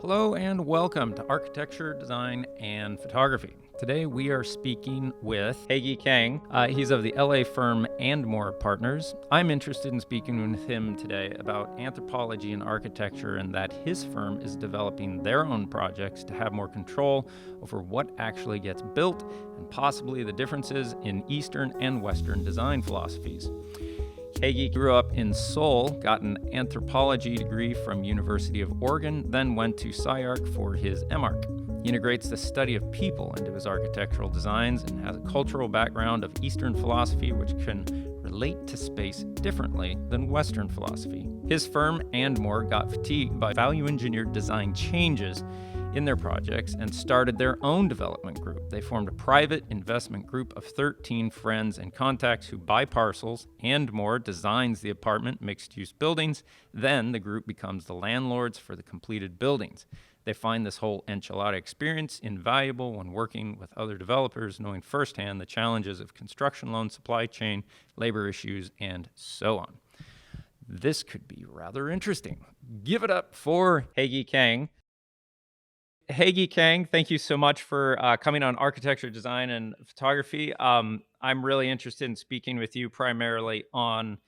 Hello and welcome to Architecture, Design, and Photography. Today we are speaking with Heagi Kang. He's of the LA firm Andmore Partners. I'm interested in speaking with him today about anthropology and architecture and that his firm is developing their own projects to have more control over what actually gets built and possibly the differences in Eastern and Western design philosophies. Heagi grew up in Seoul, got an anthropology degree from University of Oregon, then went to SCI-Arc for his MArch. He integrates the study of people into his architectural designs and has a cultural background of Eastern philosophy which can relate to space differently than Western philosophy. His firm, Andmore, got fatigued by value-engineered design changes in their projects and started their own development group. They formed a private investment group of 13 friends and contacts who buy parcels. Andmore designs the apartment mixed-use buildings. Then the group becomes the landlords for the completed buildings. They find this whole enchilada experience invaluable when working with other developers, knowing firsthand the challenges of construction loan supply chain, labor issues, and so on. This could be rather interesting. Give it up for Heagi Kang. Heagi Kang, thank you so much for coming on Architecture, Design, and Photography. I'm really interested in speaking with you primarily on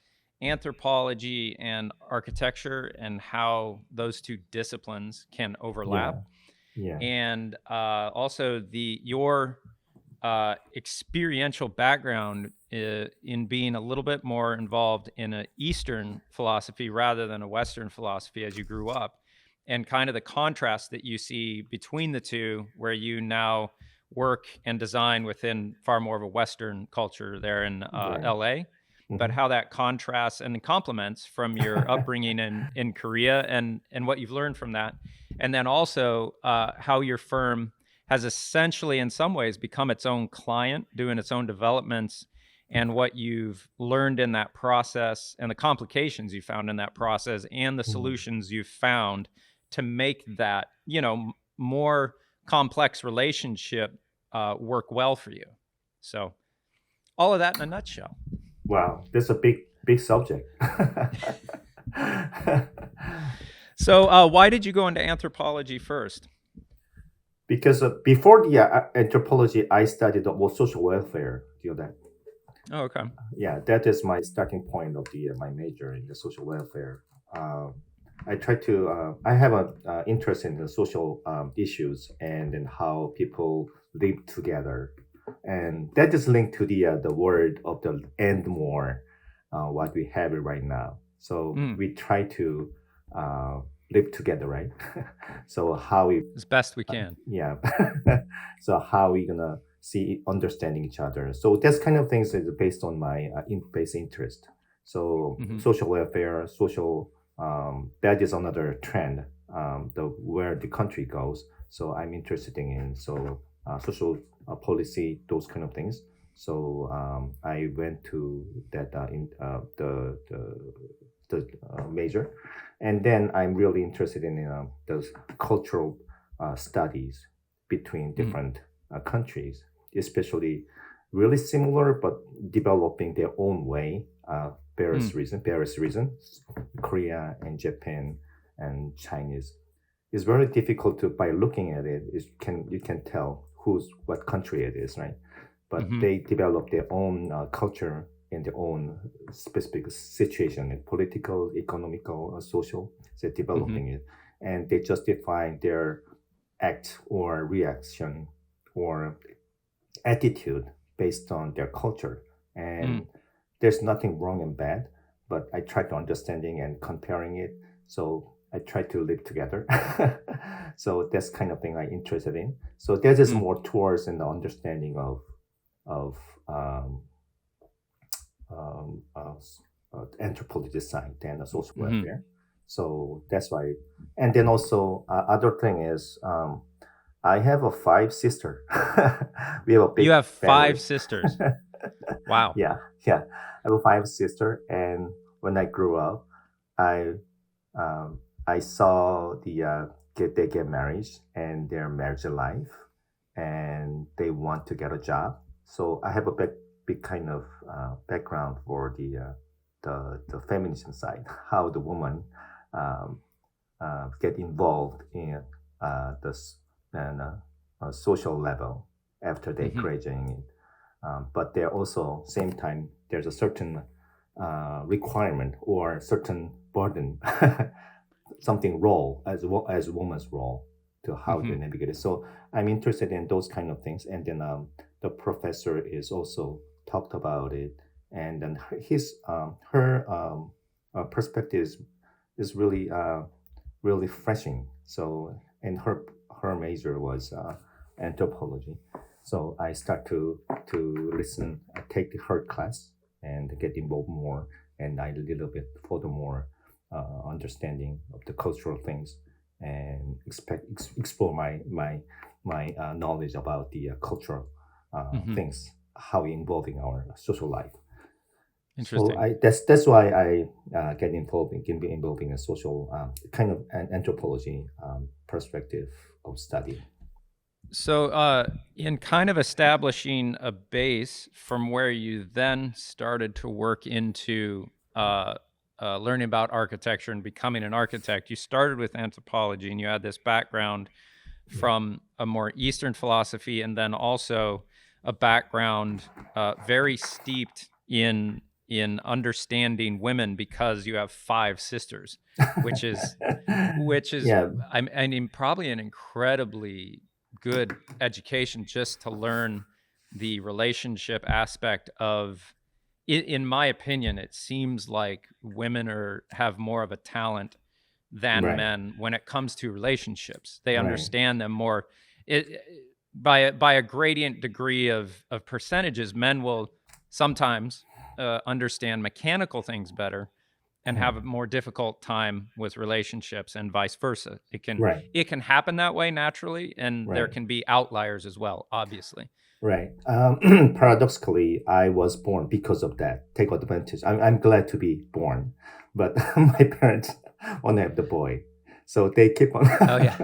anthropology and architecture and how those two disciplines can overlap. Yeah. And also your experiential background in being a little bit more involved in an Eastern philosophy rather than a Western philosophy as you grew up. And kind of the contrast that you see between the two, where you now work and design within far more of a Western culture there in Right. LA, but how that contrasts and complements from your upbringing in Korea and what you've learned from that. And then also how your firm has essentially in some ways become its own client, doing its own developments, and what you've learned in that process and the complications you found in that process and the solutions you've found to make that, more complex relationship work well for you. So all of that in a nutshell. Wow, that's a big subject. So why did you go into anthropology first? Because before the anthropology, I studied more social welfare. Do you know that? Oh, okay. Yeah, that is my starting point of my major in the social welfare. I try to. I have an interest in the social issues and in how people live together, and that is linked to the word of the and more, what we have right now. So we try to live together, right? So how we As best we can. yeah. So how we gonna see understanding each other. So that's kind of things is based on my base interest. So social welfare, social that is another trend. The where the country goes. So I'm interested in social policy, those kind of things. So I went to that in the major, and then I'm really interested in those cultural studies between different countries, especially really similar but developing their own way. Various reasons, Korea and Japan and Chinese. It's very difficult to by looking at it. You can tell what country it is, right? But they develop their own culture in their own specific situation, like political, economical, social. They're developing it, and they justify their act or reaction or attitude based on their culture. And there's nothing wrong and bad, but I try to understanding and comparing it. So I try to live together. So that's kind of thing I'm interested in. So that is more towards in the understanding of anthropology side than the social welfare. So that's why. And then also other thing is I have a 5 sister. We have a big. You have family. 5 sisters. Wow. Yeah. I have a 5 sister, and when I grew up, I saw they get married and their marriage life, and they want to get a job. So I have a big kind of background for the feminism side, how the woman get involved in the and, social level after they Mm-hmm. graduating. But there also same time there's a certain requirement or certain burden, something role as woman's role to how they Mm-hmm. navigate it. So I'm interested in those kind of things, and then the professor is also talked about it, and then her perspective is really really refreshing. So and her major was anthropology. So I start to listen, take her class, and get involved more, and I a little bit furthermore understanding of the cultural things, and explore my knowledge about the cultural Mm-hmm. things, how involving our social life. So Interesting. that's why I get involved in can be involved in a social kind of an anthropology perspective of study. So, in kind of establishing a base from where you then started to work into learning about architecture and becoming an architect, you started with anthropology and you had this background Yeah. from a more Eastern philosophy and then also a background very steeped in understanding women because you have five sisters, which is which is Yeah, I mean probably an incredibly good education just to learn the relationship aspect of in my opinion it seems like women are have more of a talent than right, men when it comes to relationships. They right. understand them more it, by a gradient degree of percentages. Men will sometimes understand mechanical things better and Mhm. have a more difficult time with relationships and vice versa. Right, It can happen that way naturally, and there right, can be outliers as well, obviously. right. Paradoxically, I was born because of that. Take advantage. I'm glad to be born, but my parents want to have the boy, so they keep on Oh yeah.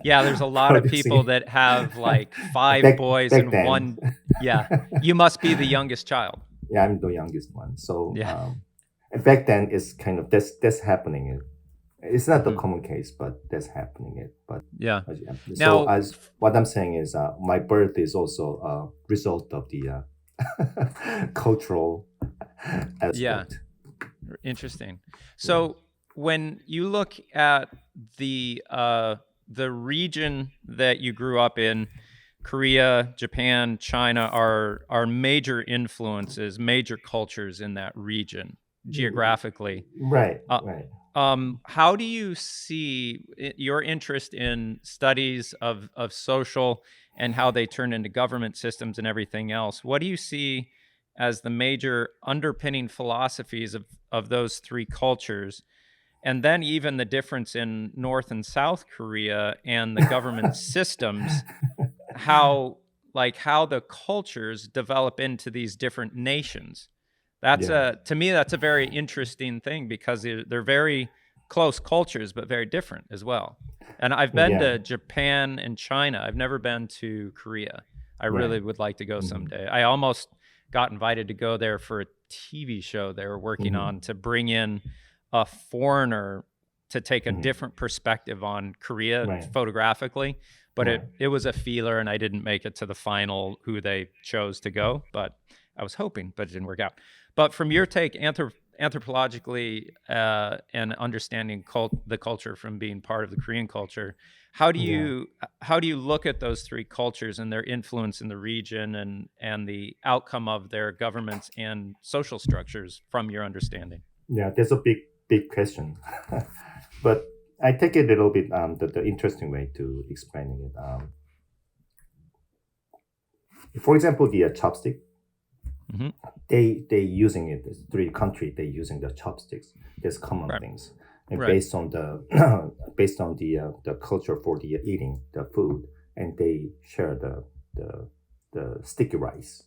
Yeah, there's a lot of people producing. that have like five back boys back and then. one. Yeah. You must be the youngest child. Yeah, I'm the youngest one. So Yeah. and back then it's kind of that's happening. It's not the Hmm. common case, but that's happening. It but Yeah. yeah. So Now, as what I'm saying is, my birth is also a result of the cultural yeah, aspect. interesting. Yeah. So when you look at the region that you grew up in, Korea, Japan, China are major influences, major cultures in that region geographically. Right. Uh, Right. how do you see your interest in studies of social and how they turn into government systems and everything else? What do you see as the major underpinning philosophies of those three cultures? And then even the difference in North and South Korea and the government systems, how how the cultures develop into these different nations. That's Yeah. a to me that's a very interesting thing because they're very close cultures but very different as well. And I've been Yeah. to Japan and China. I've never been to Korea. I Right. really would like to go Hmm. someday. I almost got invited to go there for a TV show they were working Hmm. on to bring in a foreigner to take a Hmm. different perspective on Korea Right. photographically, but Right. it was a feeler and I didn't make it to the final who they chose to go, but I was hoping, but it didn't work out. But from your take, anthropologically and understanding the culture from being part of the Korean culture, Yeah. how do you look at those three cultures and their influence in the region and the outcome of their governments and social structures from your understanding? Yeah. That's a big question, but I take it a little bit the interesting way to explaining it. For example, the chopstick. Hmm. They using it. Three country they using the chopsticks. There's common Right. things, and Right. based on the based on the culture for the eating the food, and they share the the sticky rice.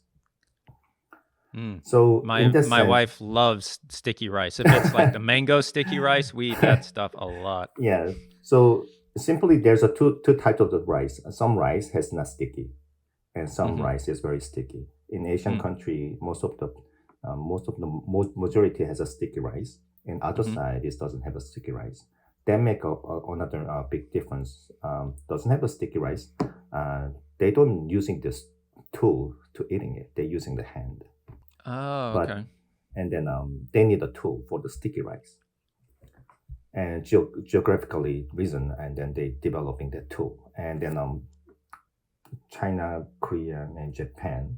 Mm. So in that My sense, wife loves sticky rice. If it's like the mango sticky rice, we eat that stuff a lot. yeah. So simply there's a two types of the rice. Some rice has not sticky, and some Hmm. rice is very sticky. In Asian country, most of the majority has a sticky rice, and other Mm-hmm. side it doesn't have a sticky rice. That make another big difference. Doesn't have a sticky rice. They don't using this tool to eating it. They're using the hand. Oh, But okay. and then they need a tool for the sticky rice. And geographically reason, and then they developing that tool. And then China, Korea, and Japan,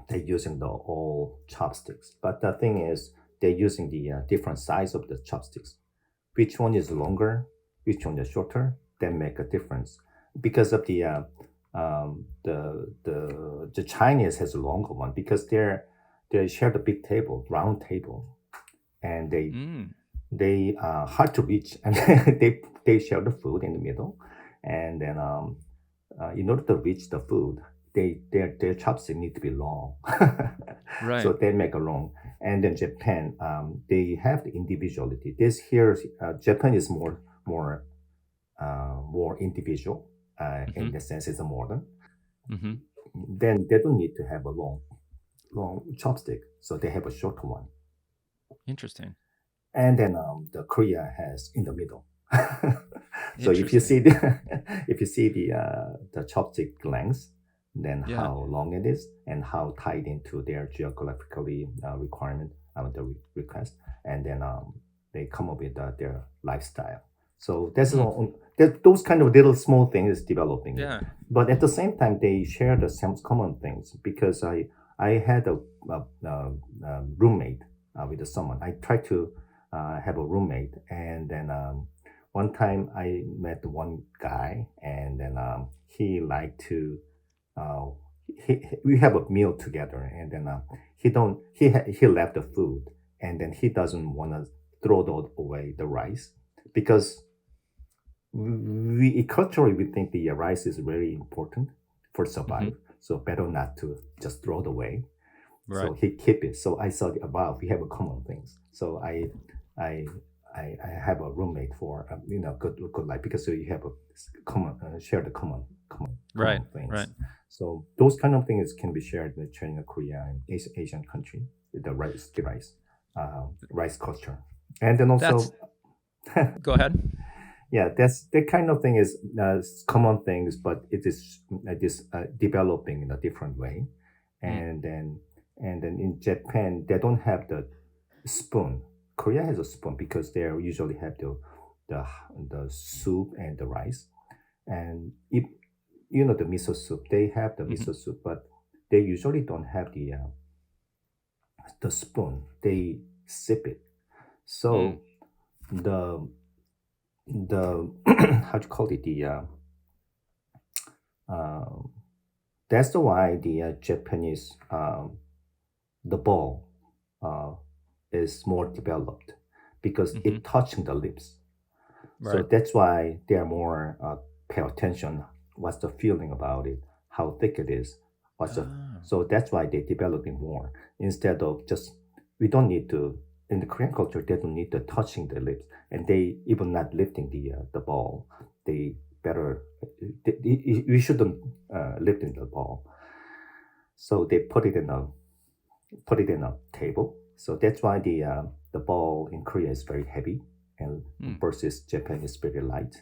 they're using the all chopsticks. But the thing is, they're using the different size of the chopsticks. Which one is longer, which one is shorter, that make a difference. Because of the Chinese has a longer one because they share the big table, round table, and they hard to reach, and they share the food in the middle, and then in order to reach the food, their chopsticks need to be long, Right. so they make a long. And then Japan, they have the individuality. This here, Japan is more individual. In the sense, it's a modern. Mm-hmm. Then they don't need to have a long chopstick, so they have a short one. Interesting. And then the Korea has in the middle. So if you Interesting. see the if you see the chopstick length, then Yeah. how long it is and how tied into their geographically requirement, the request, and then they come up with their lifestyle. So those kind of little small things is developing it. Yeah. But at the same time, they share the same common things because I had a roommate with someone. I tried to have a roommate, and then one time I met one guy, and then he liked to we have a meal together, and then he left the food, and then he doesn't want to away the rice because we culturally we think the rice is very important for survive. So better not to just throw it away. Right. So he keep it. So I saw wow, we have a common things. So I I have a roommate for good life because you have a common share the Right. common things. Right. So those kind of things can be shared with China, Korea, and Asian country. The rice culture, and then also Go ahead. yeah, that's that kind of thing is common things, but it is developing in a different way. And then in Japan, they don't have the spoon. Korea has a spoon because they usually have the the soup and the rice. And if the miso soup, they have the miso soup, but they usually don't have the spoon. They sip it. So the how do you call it that's the why the Japanese the bowl is more developed because it touching the lips. So Right. that's why they are more pay attention. What's the feeling about it? How thick it is? So that's why they developing more instead of just we don't need to in the Korean culture they don't need to touching the lips and they even not lifting the ball. They better you shouldn't lifting the ball. So they put it in a table. So that's why the ball in Korea is very heavy and versus Japan is very light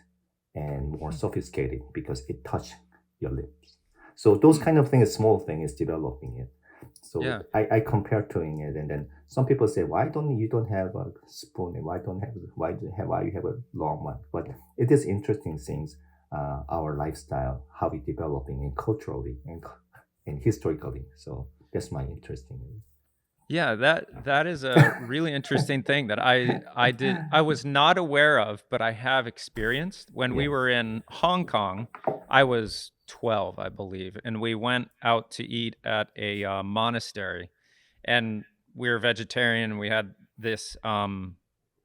and more sophisticated because it touch your lips. So those kind of things, small thing is developing it. So Yeah. I compare to it, and then some people say, why don't you don't have a spoon? And why you have a long one? But it is interesting things, our lifestyle, how we developing and culturally and historically. So that's my interesting. Yeah, that is a really interesting thing that I was not aware of, but I have experienced. When we Yeah. were in Hong Kong, I was 12, I believe, and we went out to eat at a monastery, and we were vegetarian. And we had this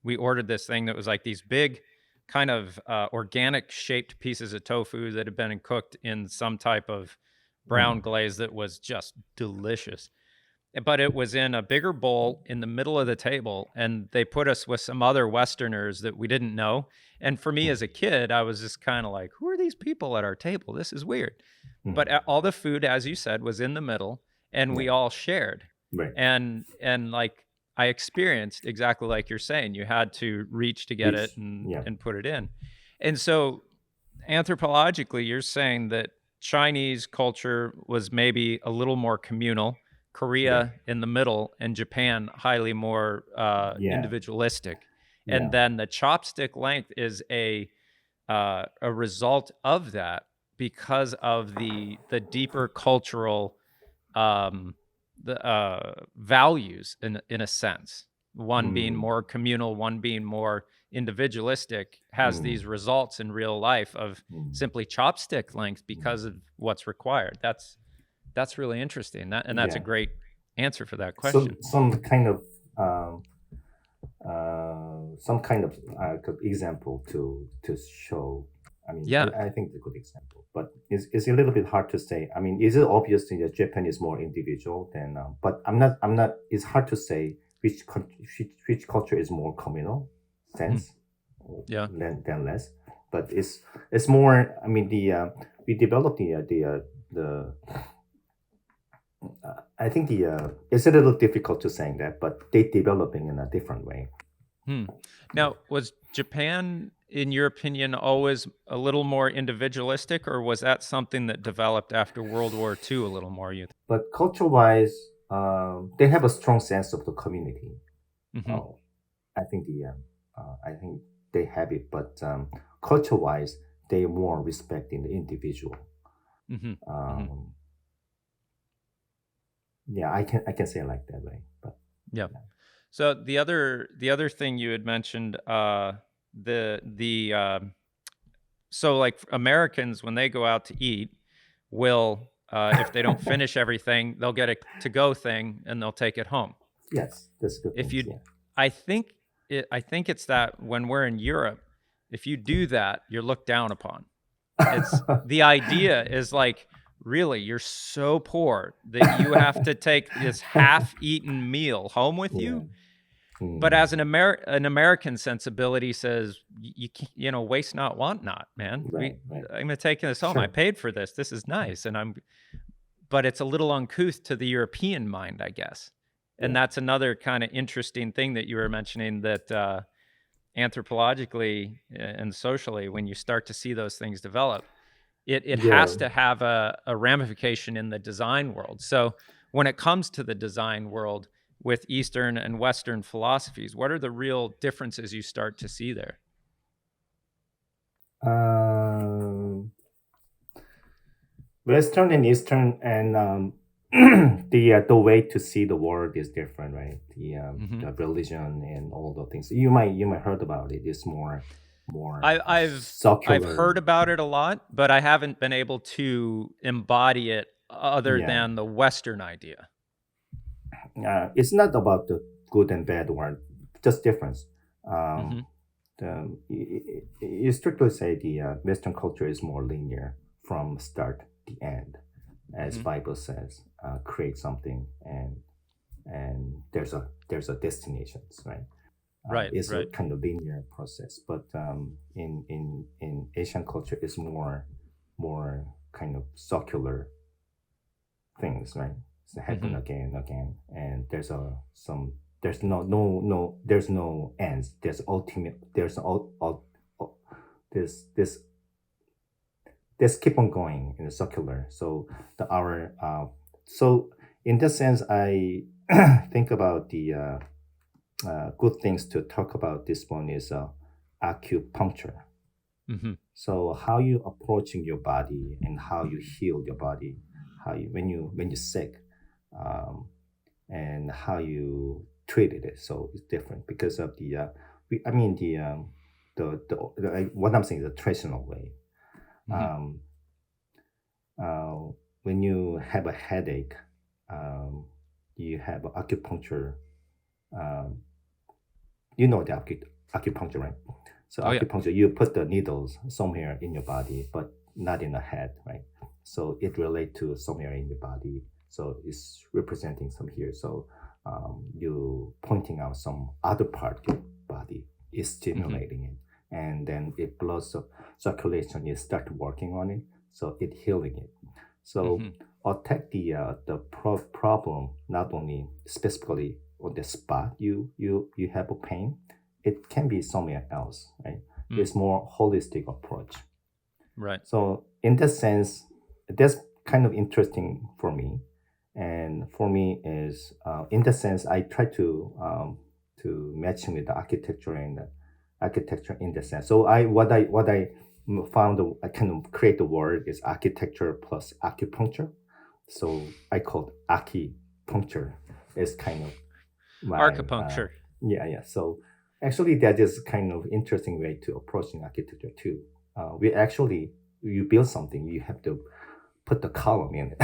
we ordered this thing that was like these big kind of organic shaped pieces of tofu that had been cooked in some type of brown glaze that was just delicious, but it was in a bigger bowl in the middle of the table, and they put us with some other Westerners that we didn't know. And for me as a kid, I was just kind of like, who are these people at our table? This is weird. But all the food, as you said, was in the middle, and we Yeah. all shared. Right. And like I experienced exactly like you're saying. You had to reach to get it Yeah. and put it in. And so anthropologically, you're saying that Chinese culture was maybe a little more communal, Korea in the middle, and Japan highly more individualistic. And then the chopstick length is a result of that because of the deeper cultural values in a sense. One being more communal, one being more individualistic, has these results in real life of simply chopstick length because of what's required. That's really interesting. That's a great answer for that question. Some kind of example to show. I mean, Yeah. I think it's a good example, but it's a little bit hard to say. I mean, is it obvious that Japan is more individual than? But I'm not. It's hard to say which culture is more communal sense, than less. But it's more. I mean, we developed the I think it's a little difficult to saying that, but they developing in a different way. Now, was Japan, in your opinion, always a little more individualistic, or was that something that developed after World War II a little more? You But culture-wise, they have a strong sense of the community. I think I think they have it, but culture-wise, they more respecting the individual. Yeah, I can say it like that way, but yeah. So the other thing you had mentioned, so like Americans, when they go out to eat, will if they don't finish everything, they'll get a to-go thing and they'll take it home. Yes, that's good. If you, I think it's that when we're in Europe, if you do that, you're looked down upon. It's the idea is like, really, you're so poor that you have to take this half-eaten meal home with you. But as an American sensibility says, you know, waste not, want not, man. I'm gonna take this home. I paid for this. This is nice, but it's a little uncouth to the European mind, I guess. And that's another kind of interesting thing that you were mentioning, that anthropologically and socially, when you start to see those things develop, it has to have a ramification in the design world. So when it comes to the design world with Eastern and Western philosophies, what are the real differences you start to see there? Western and Eastern, and the way to see the world is different, right? The religion and all the things you might heard about it. It's more I've heard about it a lot, but I haven't been able to embody it other than the Western idea. It's not about the good and bad word, just difference. You strictly say the Western culture is more linear from start to end, as Bible says. Create something and there's a destinations, right? It's a kind of linear process, but in Asian culture, it's more kind of circular things, right? It's happen again, and there's no ends. There's ultimate. There's keep on going in a circular. So so in this sense, I think about the good things to talk about. This one is acupuncture. So how you approaching your body and how you heal your body, how you when you're sick, and how you treated it. So it's different because of the what I'm saying is the traditional way. When you have a headache, you have acupuncture. You know the acupuncture, right? So acupuncture, you put the needles somewhere in your body, but not in the head, right? So it relates to somewhere in your body. So it's representing some here. So you pointing out some other part of your body is stimulating it, and then it blood circulation. You start working on it, so it healing it. So attack the problem not only specifically or the spot you have a pain, it can be somewhere else, right? It's more holistic approach. Right. So in that sense, that's kind of interesting for me. And for me is in that sense, I try to match with the architecture and the architecture in that sense. So what I found I kind of create the word is architecture plus acupuncture. So I call it acupuncture. It's kind of my Architecture. yeah. So actually, that is kind of interesting way to approaching architecture too. We actually you build something, you have to put the column in it,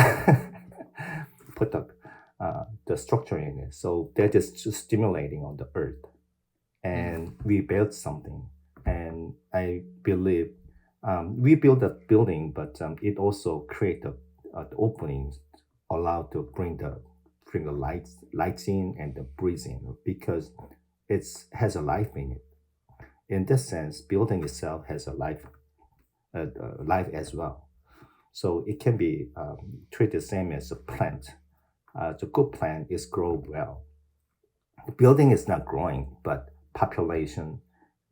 put the structure in it. So that is just stimulating on the earth, and we built something. And I believe we built a building, but it also create the openings, allow to bring the lights in and the breeze in because it's has a life in it. In this sense, building itself has a life as well. So it can be treated the same as a plant. The good plant is grow well. The building is not growing, but population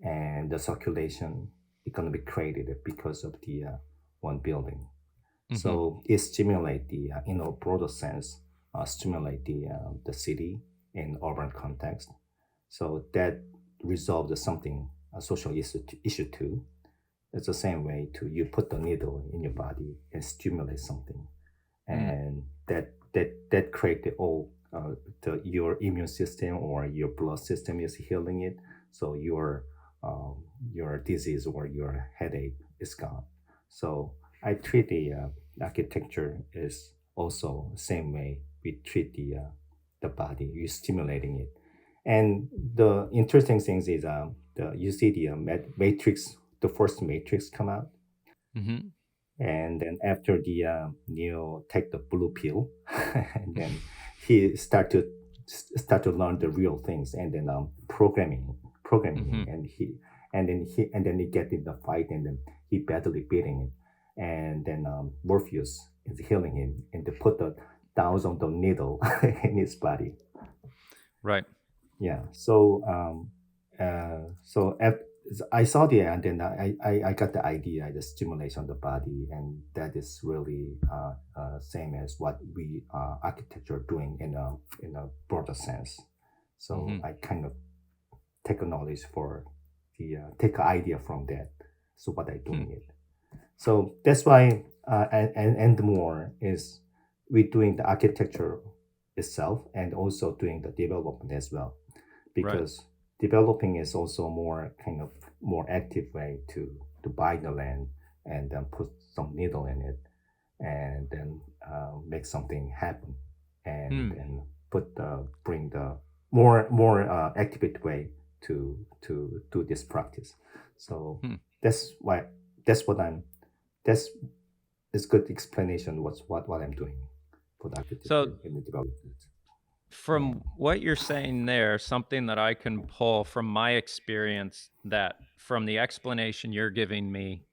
and the circulation is going to be created because of the one building. So it stimulate the in a broader sense, stimulate the city in urban context. So that resolves something a social issue too. It's the same way to you put the needle in your body and stimulate something, and that create the all your immune system or your blood system is healing it, so your disease or your headache is gone. So I treat the architecture is also same way we treat the body. You stimulating it, and the interesting things is you see the matrix, the first matrix come out, Mm-hmm. and then after the Neo take the blue pill, and then he start to learn the real things, and then programming, and then he get in the fight, and then he badly beating it, and then Morpheus is healing him, and they put the thousand the needle in his body. Right. Yeah. So I saw the and then I got the idea, the stimulation of the body, and that is really same as what we architecture doing in a broader sense. So I kind of take a knowledge for the take an idea from that. So what I doing it. So that's why and more is we doing the architecture itself and also doing the development as well, Right. because developing is also more kind of more active way to buy the land and then put some needle in it and then make something happen, and then bring the more activate way to do this practice. So that's why that's what I'm that's is good explanation what I'm doing for the So architecture in the development. Yeah. from what you're saying there, something that I can pull from my experience that from the explanation you're giving me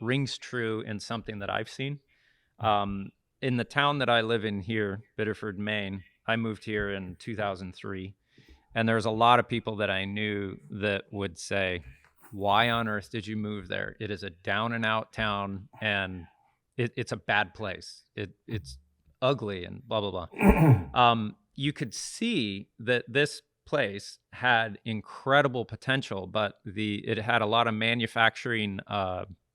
rings true in something that I've seen. Um, in the town that I live in here, Biddeford, Maine, I moved here in 2003. And there's a lot of people that I knew that would say, why on earth did you move there? It is a down and out town, and it's a bad place. It's ugly and blah, blah, blah. You could see that this place had incredible potential, but it had a lot of manufacturing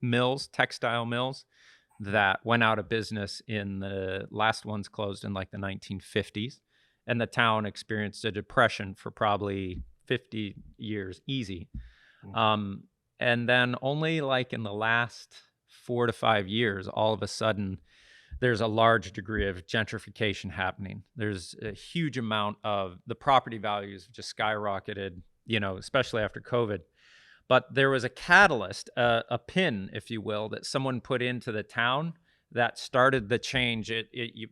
mills, textile mills that went out of business in the last ones closed in like the 1950s, and the town experienced a depression for probably 50 years easy. um, and then only like in the last 4 to 5 years, all of a sudden there's a large degree of gentrification happening. There's a huge amount of the property values just skyrocketed, especially after COVID. But there was a catalyst, a pin, if you will, that someone put into the town that started the change.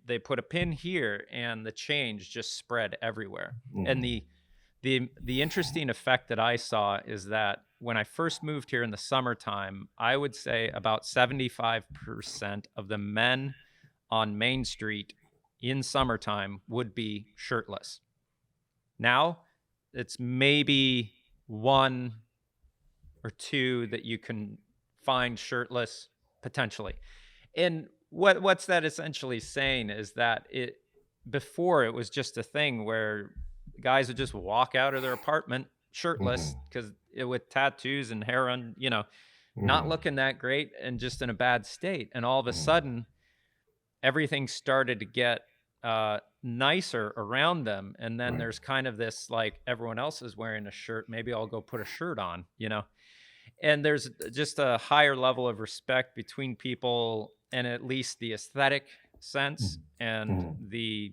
They put a pin here, and the change just spread everywhere. And the interesting effect that I saw is that when I first moved here in the summertime, I would say about 75% of the men on Main Street in summertime would be shirtless. Now it's maybe one or two that you can find shirtless potentially. And what's that essentially saying is that it before it was just a thing where guys would just walk out of their apartment shirtless Mm-hmm. because with tattoos and hair on, not Mm-hmm. looking that great and just in a bad state. And all of a Mm-hmm. sudden, everything started to get nicer around them. And then Right. there's kind of this like everyone else is wearing a shirt. Maybe I'll go put a shirt on. And there's just a higher level of respect between people and at least the aesthetic sense and Mm-hmm. the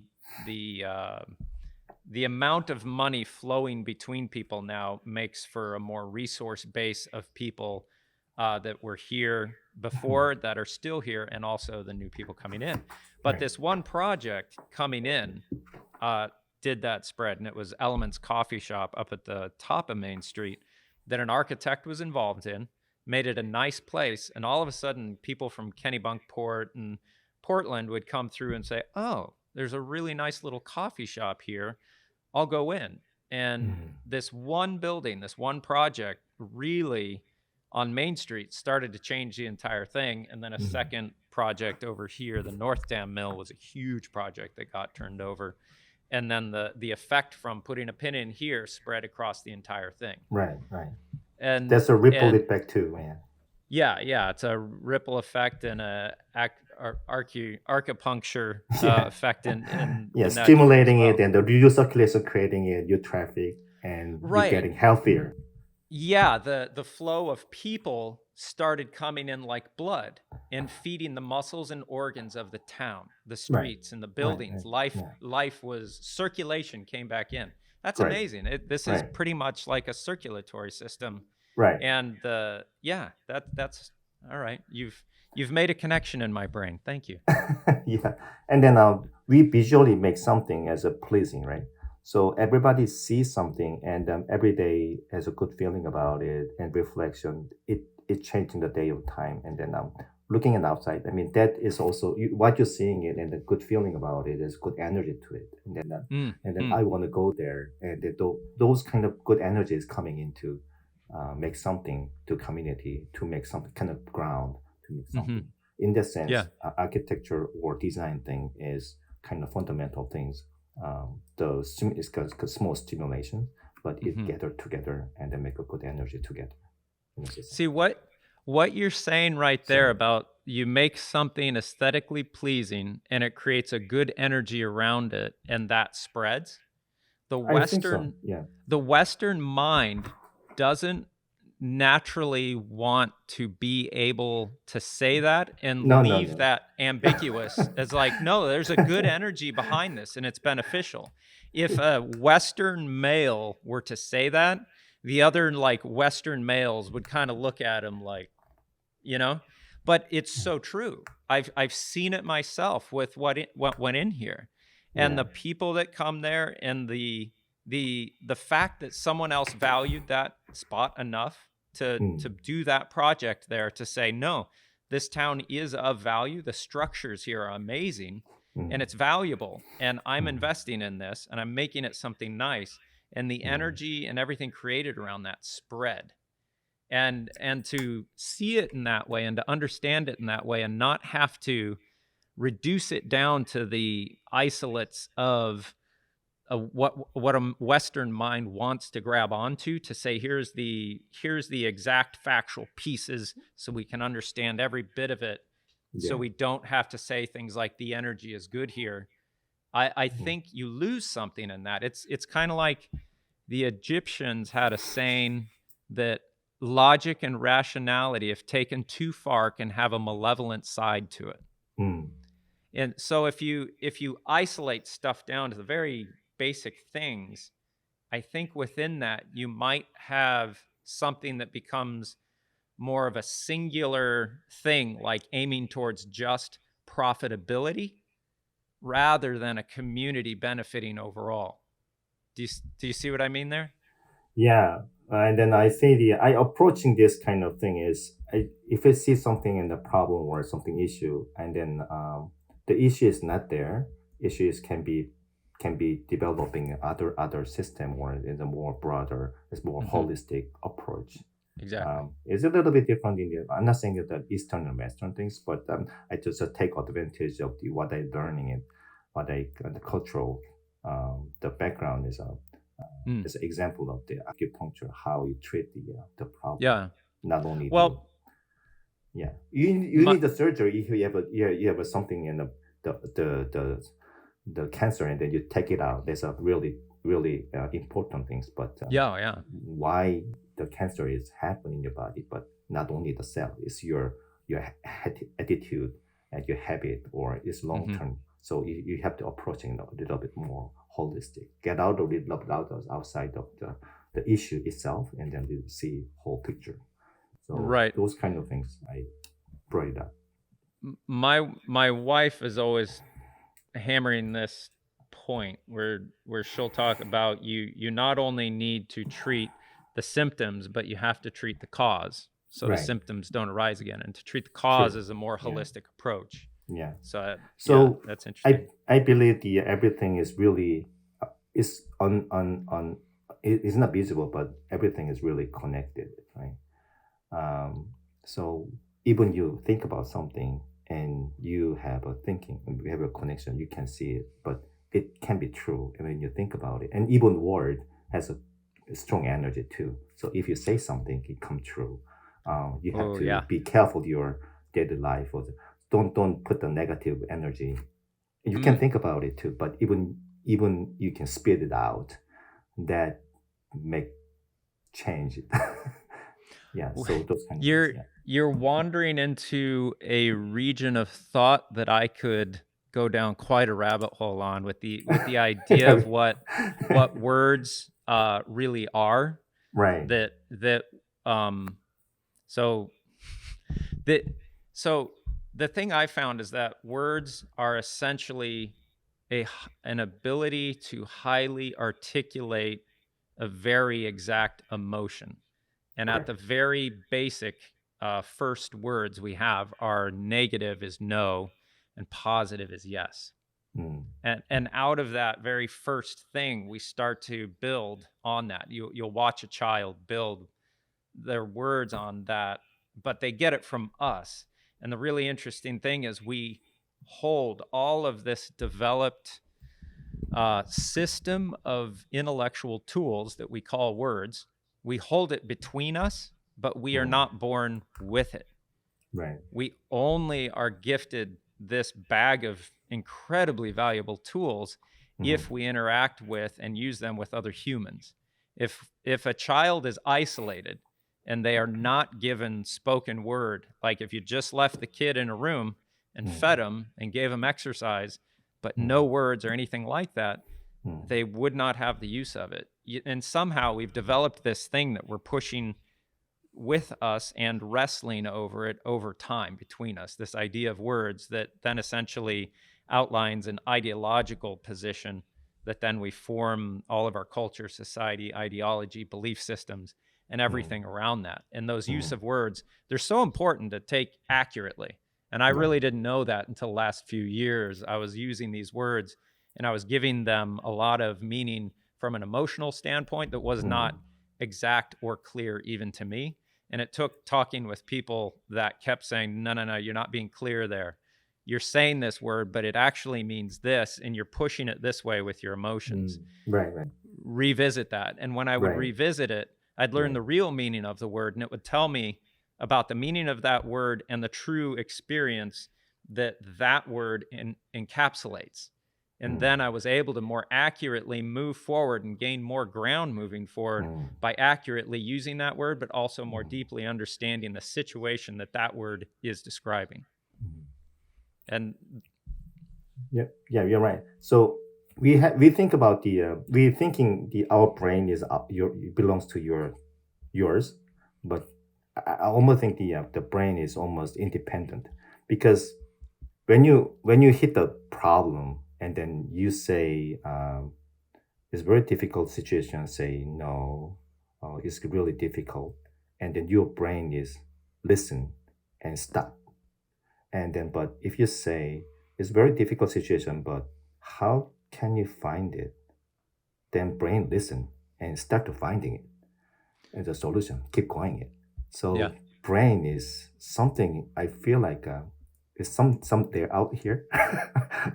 the amount of money flowing between people now makes for a more resource base of people that were here before that are still here and also the new people coming in. But Right. this one project coming in uh, did that spread, and it was Elements Coffee Shop up at the top of Main Street that an architect was involved in, made it a nice place, and all of a sudden, people from Kennebunkport and Portland would come through and say, "Oh, there's a really nice little coffee shop here. I'll go in." And Mm-hmm. this one building, this one project, really on Main Street started to change the entire thing. And then a Mm-hmm. second project over here, the North Dam Mill, was a huge project that got turned over. And then the effect from putting a pin in here spread across the entire thing. Right. Right. And That's a ripple and effect too, man. yeah, it's a ripple effect and a acupuncture Yeah. effect Yeah. in that degree as Stimulating it well. and the recirculation creating it, your traffic, and you Right. getting healthier. Yeah, the flow of people started coming in like blood and feeding the muscles and organs of the town, the Right. streets and the Right. buildings. Right. Life Yeah. life was circulation came back in. That's Great. amazing. This is Right. pretty much like a circulatory system. Right. And that's all right. You've made a connection in my brain. Thank you. Yeah. And then we visually make something as a pleasing, right? So everybody sees something, and every day has a good feeling about it and reflection. It changing the day of time, and then looking at outside. I mean, that is also what you're seeing it, and the good feeling about it is good energy to it, Mm, and then mm, I want to go there, and those kind of good energies coming into make something to community, to make something kind of ground, to make something. mhm. In that sense, Yeah. architecture or design thing is kind of fundamental things. It's got small stimulation, but it Mhm. gather together and then make a good energy together in the system. See what you're saying right there So about you make something aesthetically pleasing and it creates a good energy around it and that spreads. The I think so. western Yeah. the western mind doesn't naturally want to be able to say that and No, no, leave no. that ambiguous as like, no, there's a good energy behind this and it's beneficial. If a western male were to say that, the other like western males would kind of look at him like, you know but it's so true. I've seen it myself with what went in here, and Yeah. the people that come there, and the fact that someone else valued that spot enough to Mm, do that project there, to say, no, this town is of value, the structures here are amazing and mm, it's valuable, and I'm mm, investing in this and I'm making it something nice, and the mm. energy and everything created around that spread. And to see it in that way and to understand it in that way and not have to reduce it down to the isolates of what a western mind wants to grab onto, to say here's the exact factual pieces so we can understand every bit of it, so Yeah. we don't have to say things like the energy is good here. I Mm. think you lose something in that. It's kind of like the Egyptians had a saying that logic and rationality, if taken too far, can have a malevolent side to it. Mm. And so if you isolate stuff down to the very basic things, I think within that you might have something that becomes more of a singular thing, like aiming towards just profitability rather than a community benefiting overall. Do you see what I mean there? Yeah, and then I approaching this kind of thing is if I see something in the problem or something issue, and then the issue is not there, issues can be developing other system or in a more broader, it's more holistic approach. Exactly. It's a little bit different in the. I'm not saying that the Eastern and Western things, but I just take advantage of what I'm learning and what the cultural, the background is is an example of the acupuncture, how you treat the problem. Yeah. Not only Well, you need the surgery if you have something in the cancer, and then you take it out. There's a really important things, but yeah. why the cancer is happening in your body, but not only the cell, it's your attitude and your habit, or it's long term. So you have to approach it a little bit more holistic. Get out of it, outside of the issue itself, and then you see whole picture. So right. those kind of things I brought it up. My wife is always hammering this point where she'll talk about you not only need to treat the symptoms, but you have to treat the cause, so the symptoms don't arise again. And to treat the cause is a more holistic approach. Yeah. So that's interesting. I believe everything is really is on it's not visible, but everything is really connected, right? So even you think about something and you have a thinking, you have a connection, you can see it, but it can be true when you think about it. And even word has a strong energy too. So if you say something, it come true. You have to be careful your daily life, or don't put the negative energy. You can think about it too, but even you can spit it out. That make change it. So those kind of things, you're wandering into a region of thought that I could go down quite a rabbit hole on with the idea of what words really are. Right. So the thing I found is that words are essentially an ability to highly articulate a very exact emotion. And at the very basic first words we have are negative is no and positive is yes. And out of that very first thing, we start to build on that. You'll watch a child build their words on that, but they get it from us. And the really interesting thing is we hold all of this developed system of intellectual tools that we call words. We hold it between us, but we are not born with it. Right. We only are gifted this bag of incredibly valuable tools if we interact with and use them with other humans. If a child is isolated and they are not given spoken word, like if you just left the kid in a room and fed them and gave them exercise, but no words or anything like that, they would not have the use of it. And somehow we've developed this thing that we're pushing with us and wrestling over it over time between us, this idea of words that then essentially outlines an ideological position that then we form all of our culture, society, ideology, belief systems, and everything around that. And those use of words, they're so important to take accurately. And I really didn't know that until the last few years. I was using these words and I was giving them a lot of meaning from an emotional standpoint that was not exact or clear even to me. And it took talking with people that kept saying, no, you're not being clear there. You're saying this word, but it actually means this, and you're pushing it this way with your emotions. Right. Revisit that. And when I would revisit it, I'd learn the real meaning of the word, and it would tell me about the meaning of that word and the true experience that that word encapsulates. And then I was able to more accurately move forward and gain more ground moving forward by accurately using that word, but also more deeply understanding the situation that that word is describing. And you're right. So we think about our brain is belongs to yours, but I almost think the brain is almost independent, because when you hit the problem and then you say it's very difficult situation, say no, it's really difficult, and then your brain is listen and stop. And then, but if you say it's very difficult situation, but how can you find it? Then brain listen and start to finding it as a solution. Keep going it. Yeah. So brain is something I feel like is some they're out here.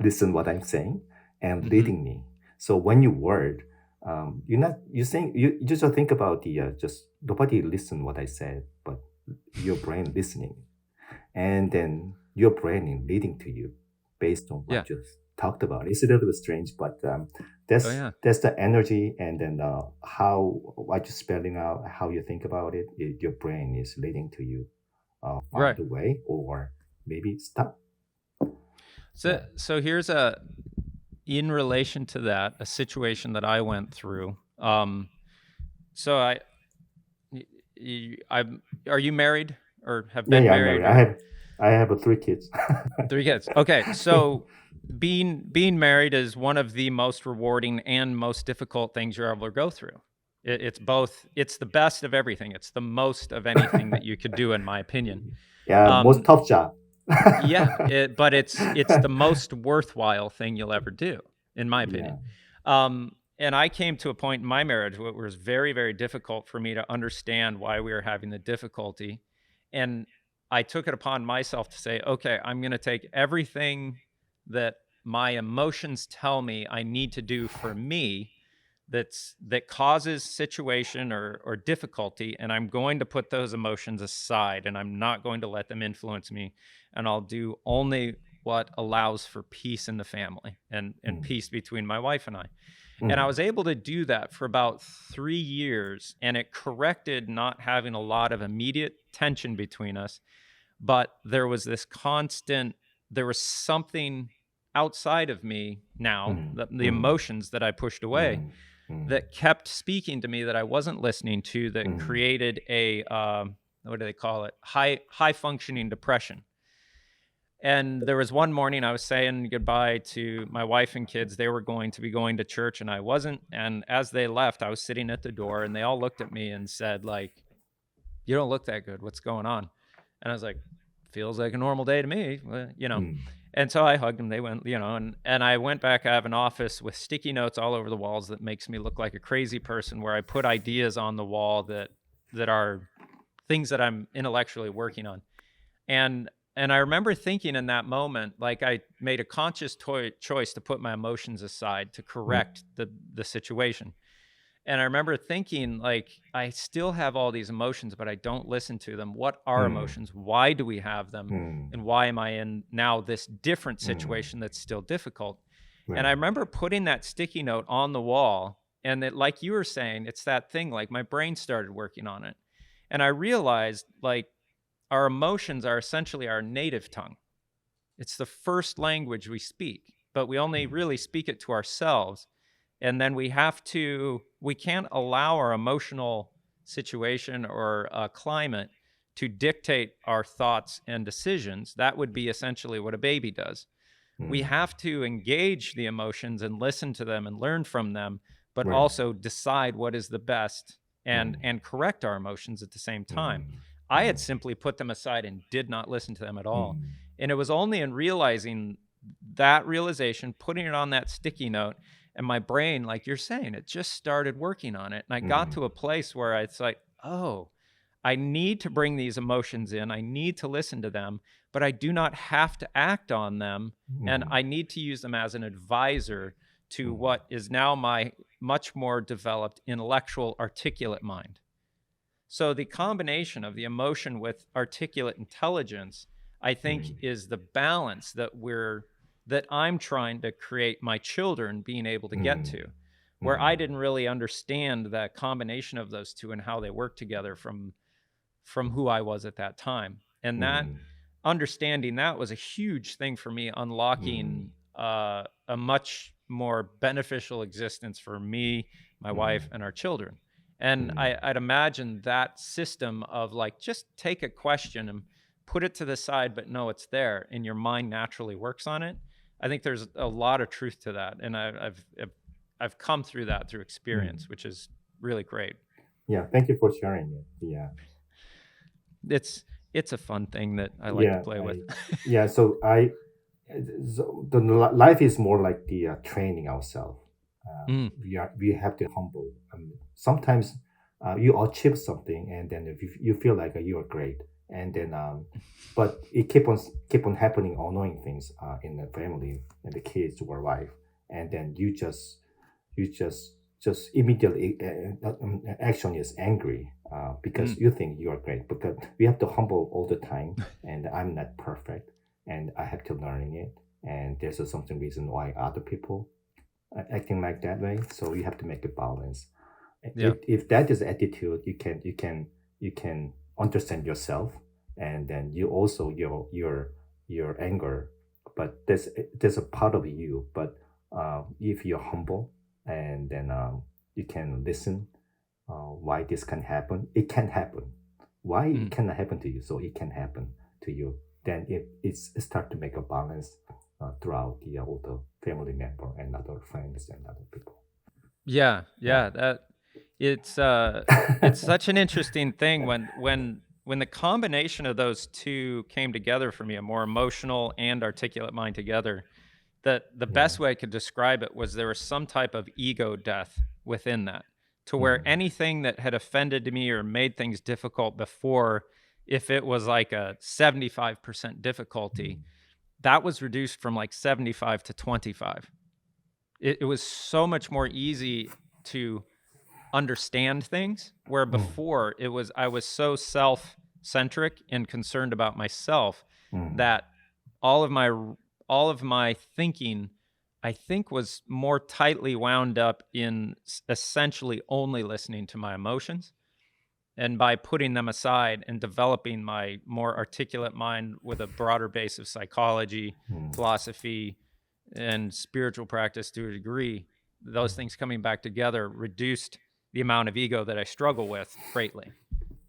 Listen what I'm saying and Hmm. leading me. So when you word, you're not you saying you just think about the just nobody listen what I said, but your brain listening, and then your brain is leading to you based on Yeah. what you talked about. It's a little bit strange, but Oh yeah. that's the energy, and then how what you're spelling out, how you think about it, your brain is leading to you find Right. a way or maybe stop. So Yeah, here's in relation to that, a situation that I went through. So I'm. Are you married or have yeah, been yeah. I'm married. married or I have three kids. 3 kids? Okay, so being married is one of the most rewarding and most difficult things you'll ever go through. It's both. It's the best of everything. It's the most of anything that you could do, in my opinion. Yeah, most Um, tough job. yeah, but it's the most worthwhile thing you'll ever do, in my Yeah. opinion. And I came to a point in my marriage where it was very, very difficult for me to understand why we were having the difficulty. And I took it upon myself to say, okay, I'm going to take everything that my emotions tell me I need to do for me that causes situation or difficulty, and I'm going to put those emotions aside and I'm not going to let them influence me, and I'll do only what allows for peace in the family and Mm, peace between my wife and I. And I mm, was able to do that for about 3 years, and it corrected not having a lot of immediate tension between us, but there was something outside of me now, mm, the mm, emotions that I pushed away, mm, mm, that kept speaking to me that I wasn't listening to, that mm, created a what do they call it? High functioning depression. And there was one morning I was saying goodbye to my wife and kids. They were going to be going to church and I wasn't. And as they left, I was sitting at the door and they all looked at me and said, like, "You don't look that good. What's going on?" And I was like, "Feels like a normal day to me," mm, And so I hugged them. They went, and I went back. I have an office with sticky notes all over the walls that makes me look like a crazy person, where I put ideas on the wall that are things that I'm intellectually working on. And I remember thinking in that moment, like, I made a conscious choice to put my emotions aside to mm, correct the situation. And I remember thinking, like, I still have all these emotions, but I don't listen to them. What are mm, emotions? Why do we have them? mm, And why am I in now this different mm. situation that's still difficult? And I Right. remember putting that sticky note on the wall. And it, like you were saying, it's that thing, like my brain started working on it. And I realized, like, our emotions are essentially our native tongue. It's the first language we speak, but we only Mm, really speak it to ourselves. And then we can't allow our emotional situation or climate to dictate our thoughts and decisions. That would be essentially what a baby does. We mm, have to engage the emotions and listen to them and learn from them, but right. also decide what is the best and Mm, and correct our emotions at the same time. mm, I had mm, simply put them aside and did not listen to them at all. mm, And it was only in realizing that realization, putting it on that sticky note, and my brain, like you're saying, it just started working on it. And I got mm, to a place where it's like, oh, I need to bring these emotions in. I need to listen to them, but I do not have to act on them. And mm, I need to use them as an advisor to mm, what is now my much more developed intellectual articulate mind. So the combination of the emotion with articulate intelligence, I think, mm, is the balance that I'm trying to create my children being able to get mm, to, where I mm, didn't really understand that combination of those two and how they work together from who I was at that time. And that mm, understanding that was a huge thing for me, mm, unlocking a much more beneficial existence for me, my wife, mm, and our children. And mm, I'd imagine that system of, like, just take a question and put it to the side, but know it's there, and your mind naturally works on it. I think there's a lot of truth to that, and I've come through that through mm. experience, which is really great. Yeah, thank you for sharing it. Yeah, It's it's a fun thing that I like to yeah, play with. I yeah. So so the life is more like the training ourselves. Mm. We have to humble. Sometimes you achieve something, and then if you feel like you are great, and then but it keep on happening annoying things in the family and the kids or wife, and then you just immediately action is angry because Mm. you think you are great. Because we have to humble all the time, and I'm not perfect, and I have to learning it, and there's something reason why other people acting like that way. So you have to make a balance. Yeah. If that is attitude, you can understand yourself, and then you also your anger. But there's a part of you. But if you're humble, and then you can listen, why this can happen. It can happen. Why it Mm. cannot happen to you? So it can happen to you. Then it start to make a balance throughout all the family member and other friends and other people. Yeah. Yeah. Yeah. That it's such an interesting thing when the combination of those two came together for me, a more emotional and articulate mind together. That the Yeah. best way I could describe it was there was some type of ego death within that, to where Mhm. anything that had offended me or made things difficult before, if it was like a 75% difficulty, that was reduced from like 75 to 25. It was so much more easy to understand things, where Mm. before I was so self-centric and concerned about myself Mm. that all of my all of my thinking, I think, was more tightly wound up in essentially only listening to my emotions. And by putting them aside and developing my more articulate mind with a broader base of psychology, Mm. philosophy, and spiritual practice to a degree, those things coming back together reduced the amount of ego that I struggle with greatly.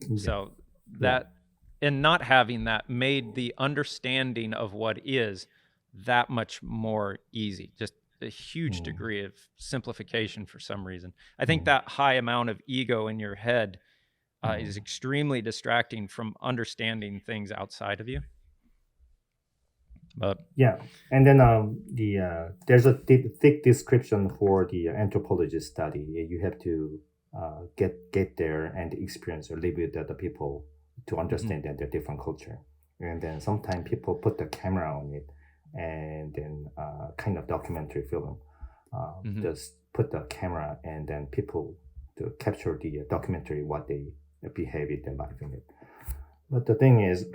Yeah. So Yeah. that, and not having that made the understanding of what is that much more easy. Just a huge Mm. degree of simplification for some reason. I think Mm. that high amount of ego in your head Mm. is extremely distracting from understanding things outside of you. But Yeah. And then there's a thick description for the anthropology study. You have to get there and experience or live with other people to mhm, understand that they're different culture. And then sometimes people put the camera on it, and then kind of documentary film. mhm, Just put the camera, and then people to capture the documentary what they behave in their life in it. But the thing is,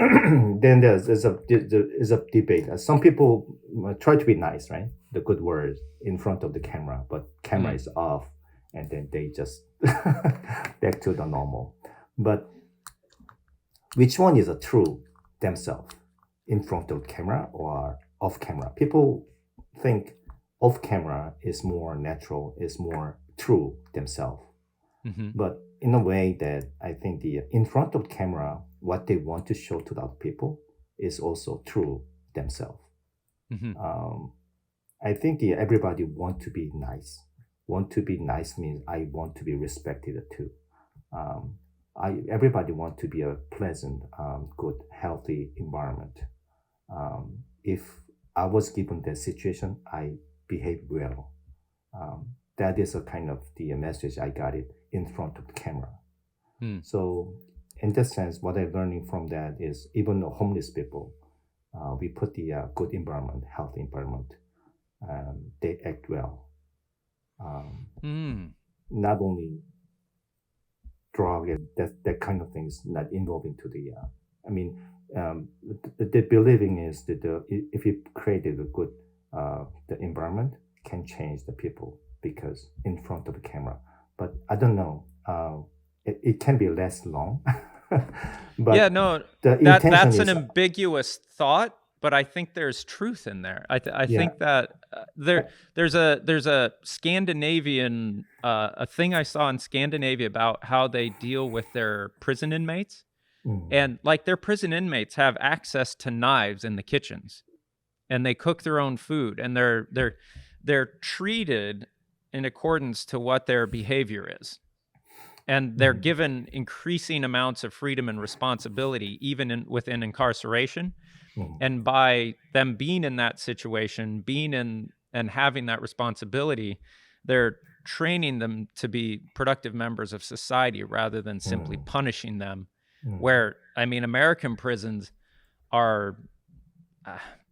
then there's a debate. Some people try to be nice, right? The good words in front of the camera, but camera mm, is off, and then they just back to the normal. But which one is a true themselves, in front of camera or off camera? People think off camera is more natural, is more true themselves. mhm, But in a way that I think the in front of camera, what they want to show to the other people is also true themselves. mhm, Um, I think everybody want to be nice. Want to be nice means I want to be respected too. Um, everybody want to be a pleasant, good, healthy environment. If I was given that situation, I behave well. That is a kind of the message I got it in front of the camera. mm, So in that sense, what I'm learning from that is even the homeless people, we put the good environment, healthy environment, they act well. Um, mm. not only drug and that kind of things not involved into the. I mean, the believing is that if you created a good the environment can change the people because in front of the camera. But I don't know. It can be less long, Yeah, but no, the intention that's an is ambiguous thought, but I think there's truth in there. I yeah. think that there's a Scandinavian a thing I saw in Scandinavia about how they deal with their prison inmates, Mm, and like their prison inmates have access to knives in the kitchens, and they cook their own food, and they're treated in accordance to what their behavior is. and they're given increasing amounts of freedom and responsibility, even within incarceration. And by them being in that situation, being in and having that responsibility, they're training them to be productive members of society rather than simply punishing them. Where, I mean, American prisons are,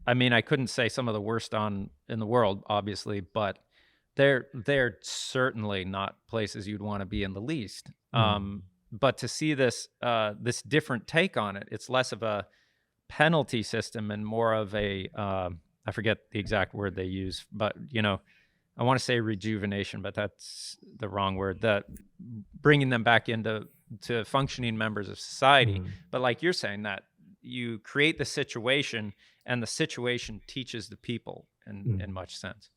I couldn't say some of the worst in the world, obviously, but they're certainly not places you'd want to be in the least. But to see this different take on it, it's less of a penalty system and more of a I forget the exact word they use, but I want to say rejuvenation, but that's the wrong word. That bringing them back into functioning members of society. But like you're saying, that you create the situation, and the situation teaches the people in much sense.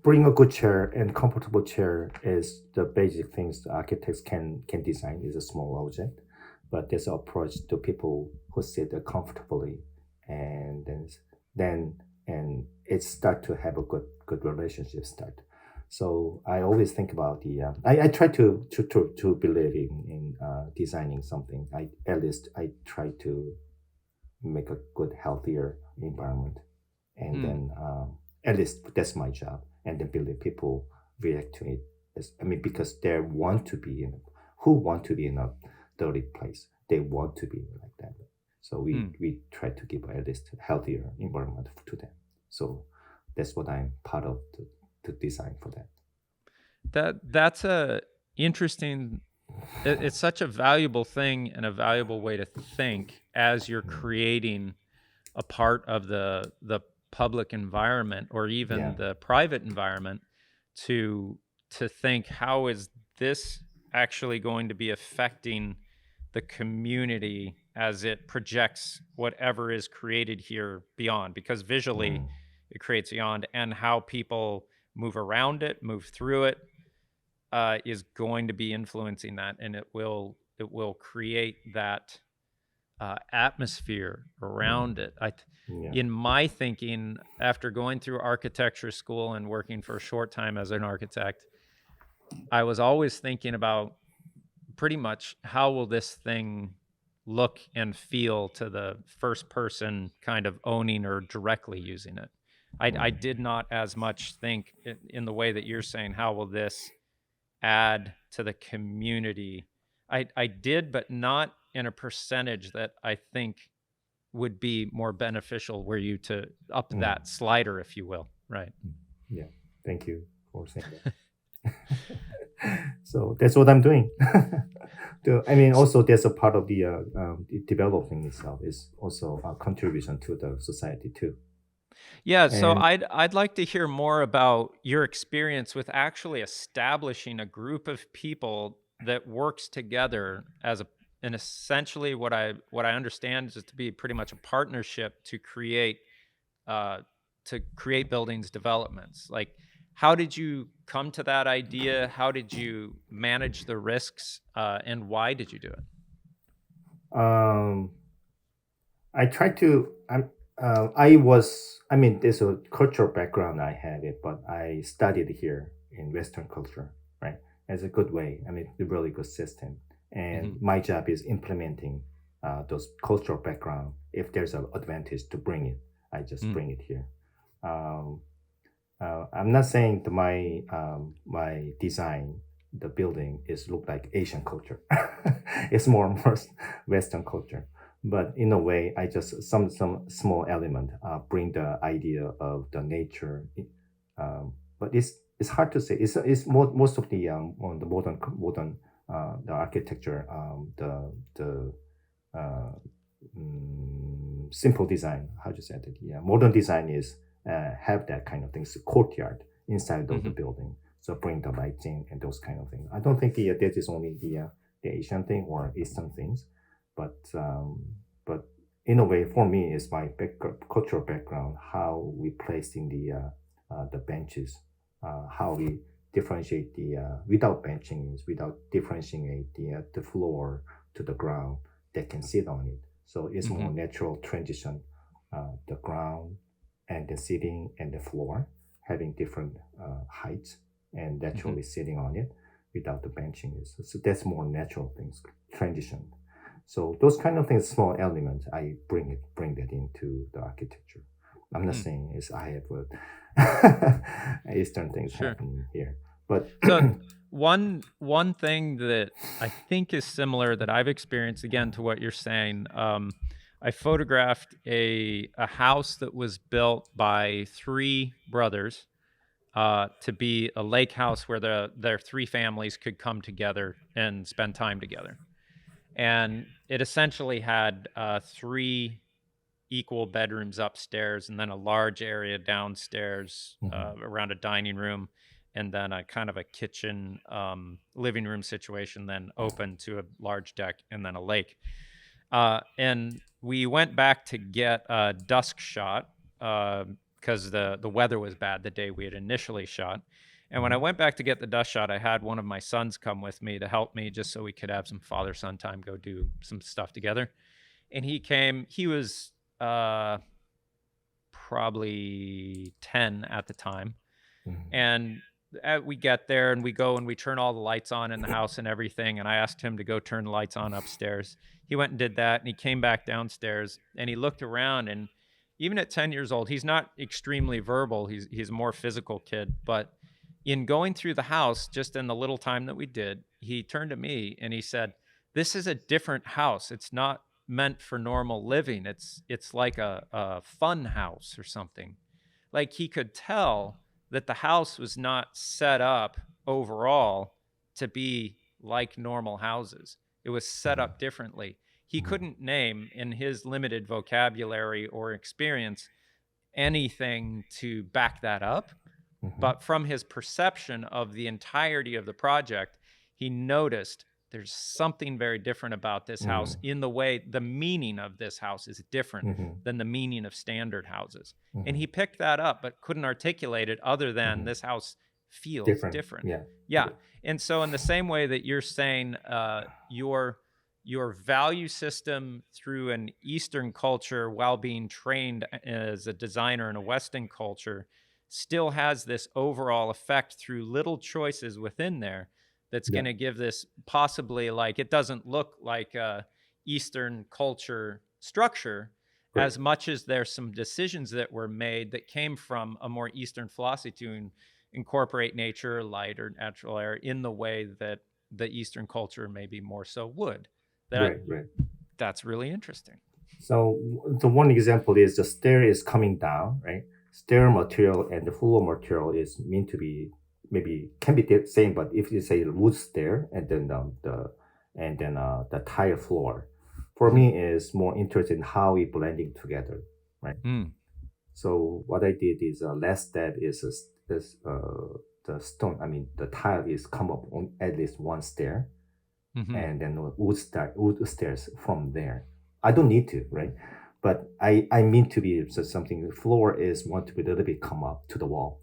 Bring a good chair and comfortable chair is the basic things the architects can design. Is a small object, but there's an approach to people who sit comfortably, and then it start to have a good relationship start. So I always think about I try to believe in designing something. At least I try to make a good, healthier environment, and then at least that's my job. And then believe people react to it. Because they want to be who want to be in a dirty place. They want to be like that. So we try to give at least a healthier environment to them. So that's what I'm part of to design for that. That's a interesting. It's such a valuable thing and a valuable way to think as you're creating a part of the public environment or even the private environment to think, how is this actually going to be affecting the community as it projects whatever is created here beyond, because visually it creates beyond, and how people move around it, move through it, is going to be influencing that, and it will create that atmosphere around it. In my thinking, after going through architecture school and working for a short time as an architect, I was always thinking about pretty much how will this thing look and feel to the first person kind of owning or directly using it. I did not as much think in the way that you're saying, how will this add to the community? I did, but not in a percentage that I think would be more beneficial, were you to up that slider, if you will, right? Yeah, thank you for saying that. So that's what I'm doing. Also there's a part of the developing itself is also a contribution to the society too. Yeah, so I'd like to hear more about your experience with actually establishing a group of people that works together and essentially what I understand is to be pretty much a partnership to create buildings developments. Like, how did you come to that idea? How did you manage the risks, and why did you do it? I try to. There's a cultural background I have it, but I studied here in Western culture, right? As a good way. A really good system. And my job is implementing those cultural background. If there's an advantage to bring it, I just bring it here. I'm not saying that my design, the building, is look like Asian culture. It's more Western culture. But in a way, I just some small element bring the idea of the nature. But it's hard to say. It's most of the on the modern the architecture, the simple design. How do you say that? Yeah, modern design is have that kind of things. Courtyard inside of the building, so bring the lighting and those kind of things. I don't think that is only the Asian thing or Eastern things, but in a way, for me, it's my cultural background. How we placed in the benches, how we differentiate without benching, without differentiate the floor to the ground that can sit on it. So it's more natural transition, the ground and the sitting and the floor having different heights and naturally sitting on it. without the benching is. So that's more natural things, transition. So those kind of things, small elements, I bring that into the architecture. I'm not saying it's I have Eastern things Sure. happening here, but So one thing that I think is similar that I've experienced again to what you're saying. I photographed a house that was built by three brothers to be a lake house where their three families could come together and spend time together. And it essentially had three equal bedrooms upstairs and then a large area downstairs around a dining room, and then a kind of a kitchen living room situation, then open to a large deck and then a lake. And we went back to get a dusk shot because the weather was bad the day we had initially shot. And when I went back to get the dusk shot, I had one of my sons come with me to help me just so we could have some father-son time, go do some stuff together. And he came, he was probably 10 at the time. And we get there and we go and we turn all the lights on in the house and everything. And I asked him to go turn the lights on upstairs. He went and did that, and he came back downstairs and he looked around. And even at 10 years old, he's not extremely verbal. He's a more physical kid. But in going through the house, just in the little time that we did, he turned to me and he said, "This is a different house. It's not meant for normal living. It's like a fun house or something." Like, he could tell that the house was not set up overall to be like normal houses. It was set up differently. He couldn't name, in his limited vocabulary or experience, anything to back that up. But from his perception of the entirety of the project, he noticed there's something very different about this house in the way the meaning of this house is different than the meaning of standard houses. And he picked that up, but couldn't articulate it other than this house feels different. Yeah. And so in the same way that you're saying your value system through an Eastern culture while being trained as a designer in a Western culture still has this overall effect through little choices within there that's going to give this possibly, like, it doesn't look like a Eastern culture structure as much as there's some decisions that were made that came from a more Eastern philosophy to incorporate nature, light, or natural air in the way that the Eastern culture maybe more so would. That's really interesting. So the one example is the stair is coming down, right? Stair material and the floor material is meant to be maybe can be the same, but if you say wood stair and then the tile floor, for me is more interested in how we blending together, right? So what I did is last step is the stone. I mean the tile is come up on at least one stair, and then wood stairs from there. I don't need to, right? But I mean to be something. The floor is want to be a little bit come up to the wall.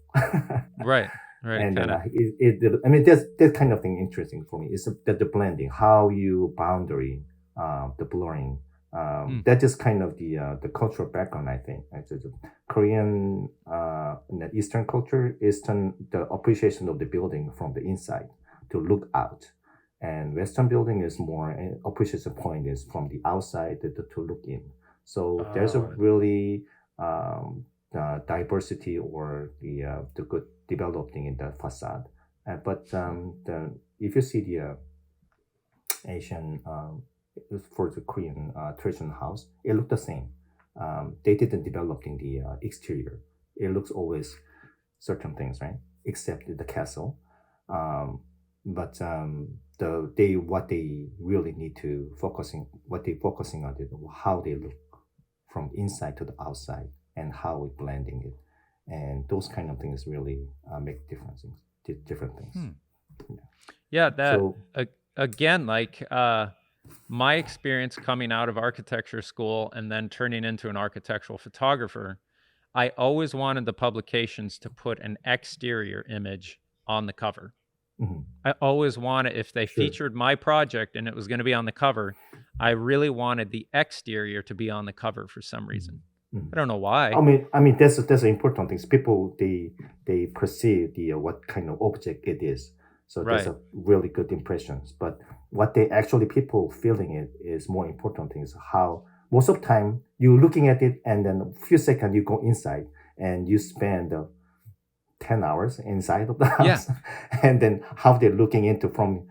Right. And then I mean that's that kind of thing interesting for me. Is the blending, how you boundary, the blurring. That is kind of the cultural background. I think the Korean, in the Eastern culture, the appreciation of the building from the inside to look out. And Western building is more appreciation point is from the outside to look in. So there's a really diversity or the good developing in the facade. But if you see the Asian for the Korean traditional house, it looked the same. They didn't develop in the exterior. It looks always certain things, right? Except the castle. But what they really need to focusing on is how they look from inside to the outside and how we blending it, and those kind of things really make different things. Yeah, again, like my experience coming out of architecture school and then turning into an architectural photographer, I always wanted the publications to put an exterior image on the cover. I always wanted, if they featured my project and it was going to be on the cover, I really wanted the exterior to be on the cover for some reason. I don't know why. I mean that's an important thing. People they perceive what kind of object it is. So there's Right. a really good impressions. But what they actually people feeling it is more important things. How most of the time you're looking at it and then a few seconds you go inside and you spend 10 hours inside of the Yeah. house and then how they're looking into from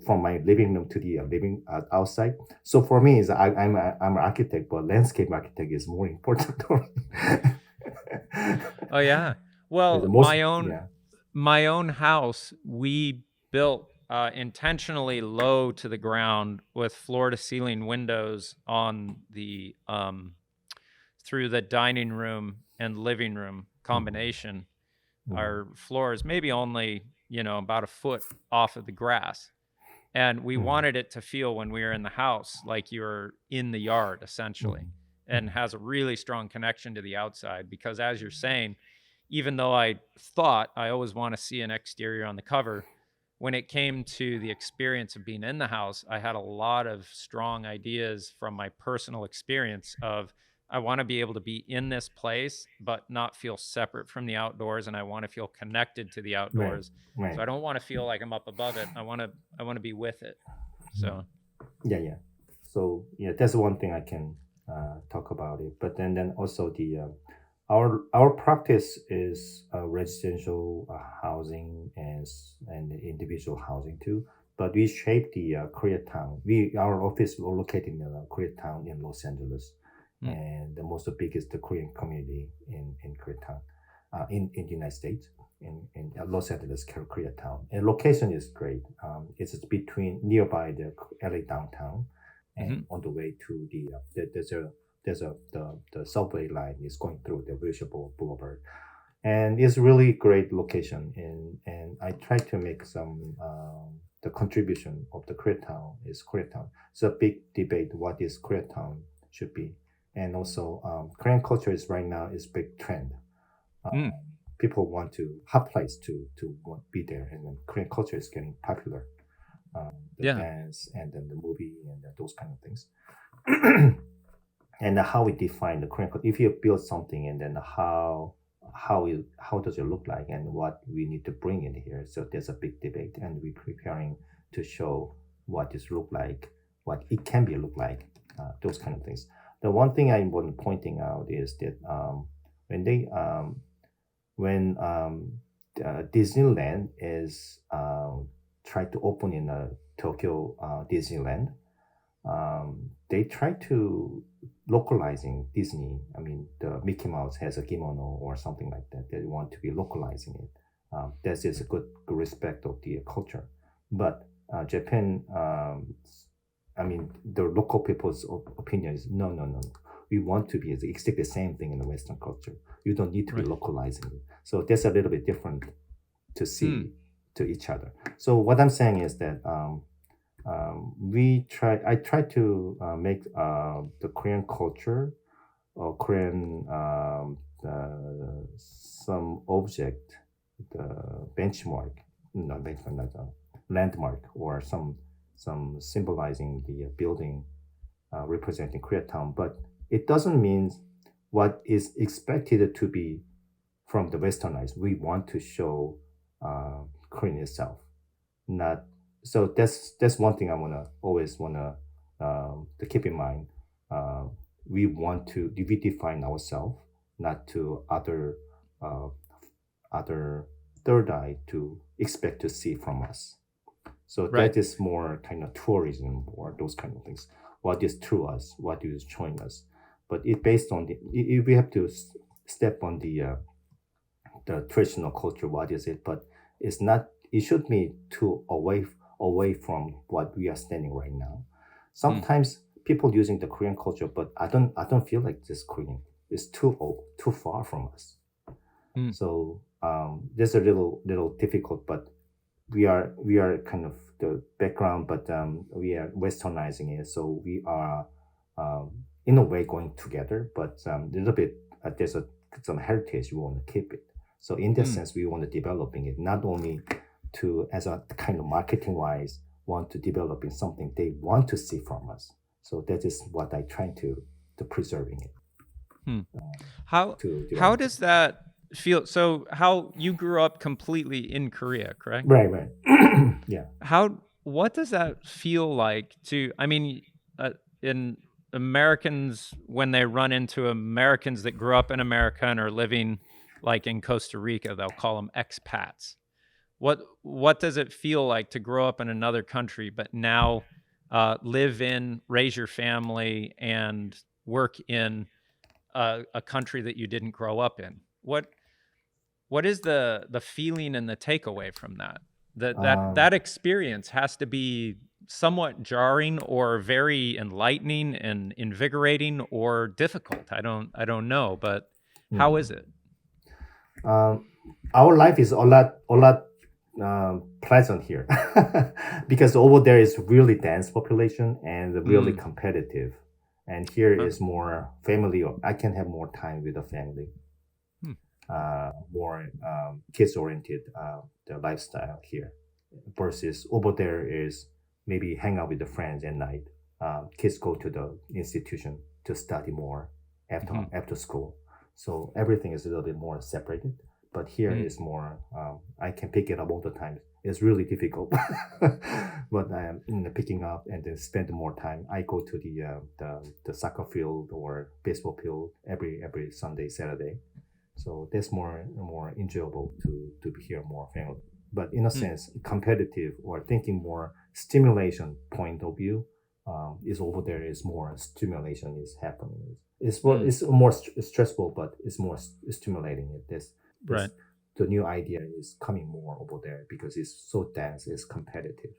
my living room to the living outside. So for me is I'm an architect, but landscape architect is more important to me. Oh yeah. Yeah, the Well, most yeah. my own house we built intentionally low to the ground with floor to ceiling windows on the through the dining room and living room Mhm, combination. mhm, Our floor is maybe only, about a foot off of the grass. And we mhm, wanted it to feel when we were in the house like you're in the yard essentially, mhm, and has a really strong connection to the outside because as you're saying, even though I thought I always want to see an exterior on the cover, when it came to the experience of being in the house, I had a lot of strong ideas from my personal experience of I want to be able to be in this place but not feel separate from the outdoors, and I want to feel connected to the right, outdoors. So right. I don't want to feel like I'm up above it. I want to be with it. So, Yeah, yeah. So yeah, that's one thing I can talk about it. But then also the our practice is residential housing and individual housing too. But we shape the Koreatown. We our office is located in Koreatown in Los Angeles, mm, and the most biggest Korean community in Koreatown, in the United States. In Los Angeles, Koreatown. And location is great. It's between nearby the LA downtown, hmm and on the way to there's a the subway line is going through the Wilshire Boulevard, and it's really great location. And I try to make some the contribution of the Koreatown is Koreatown. It's a big debate what is Koreatown should be, and also Korean culture is right now is big trend. mm, People want to have place to want be there, and then Korean culture is getting popular. The yeah, dance and then the movie and those kind of things. And how we define the Korean culture. If you build something, and then how does it look like, and what we need to bring in here. So there's a big debate, and we're preparing to show what this look like, what it can be look like, those kind of things. The one thing I want pointing out is that when they when Disneyland is tried to open in Tokyo Disneyland, they try to localizing Disney. I mean, the Mickey Mouse has a kimono or something like that. They want to be localizing it. That is a good respect of the culture. But Japan, I mean, the local people's opinion is no, no, no. We want to be exactly the same thing in the Western culture. You don't need to be right. localizing it. So that's a little bit different to Mm, see to each other. So what I'm saying is that I try to make the Korean culture or Korean some object, the benchmark, not benchmark, not a landmark, or some symbolizing the building representing Koreatown. But it doesn't mean what is expected to be from the westernized. We want to show Korean itself, not so that's one thing I always wanna to keep in mind. Uh, we want to we define ourselves, not to uh, other third eye to expect to see from us. So right. that is more kind of tourism or those kind of things. What is to us? What is showing us? But it based on we have to step on the traditional culture. What is it? But it's not. It should be too away from what we are standing right now. Mm, Sometimes people using the Korean culture, but I don't feel like this Korean. It's too far from us. mm, So this is a little difficult, but we are kind of the background, but we are westernizing it. So we are in a way going together, but a little bit there's some heritage we want to keep it. So in that mm. sense, we want to developing it not only to as a kind of marketing wise want to develop in something they want to see from us. So that is what I try to preserving it Hmm. How to how develop it. does that feel so how you grew up completely in Korea, correct? Right, right. Yeah. How what does that feel like to I mean in Americans when they run into Americans that grew up in America and are living like in Costa Rica, they'll call them expats. What does it feel like to grow up in another country but now live in, raise your family, and work in a country that you didn't grow up in? What is the feeling and the takeaway from that? That Um, experience has to be somewhat jarring or very enlightening and invigorating or difficult. I don't know, but how mm. is it? um, our life is a lot pleasant here because over there is really dense population and really Mm. competitive, and here Huh. is more family. I can have more time with the family, Hmm. more kids oriented the lifestyle here versus over there is maybe hang out with the friends at night. Kids go to the institution to study more Hmm. after school, so everything is a little bit more separated. But here Mm. is more. I can pick it up all the time. It's really difficult, but I am picking up and then spend more time. I go to the soccer field or baseball field every Sunday, Saturday, so that's more enjoyable to be here more family. But in a Mm. sense, competitive or thinking more stimulation point of view is over there is more stimulation is happening. Mm. It's more stressful, but it's more stimulating. This Right. the new idea is coming more over there because it's so dense, it's competitive.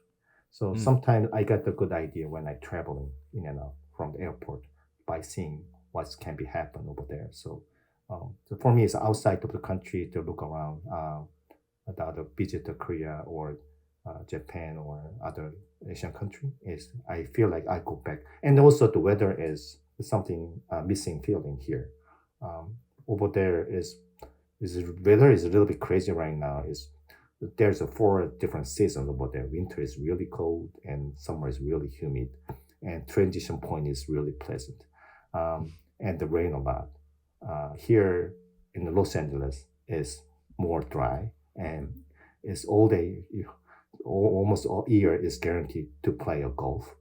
So Mm. sometimes I get the good idea when I traveling in and out from the airport by seeing what can be happen over there. So for me, it's outside of the country to look around, the other visit to Korea or Japan or other Asian country. Is I feel like I go back, and also the weather is something missing feeling here. Over there is weather is a little bit crazy right now. Is there's a four different seasons over there. Winter is really cold and summer is really humid, and transition point is really pleasant, and the rain a lot. Here in Los Angeles is more dry and it's all day, almost all year is guaranteed to play a golf.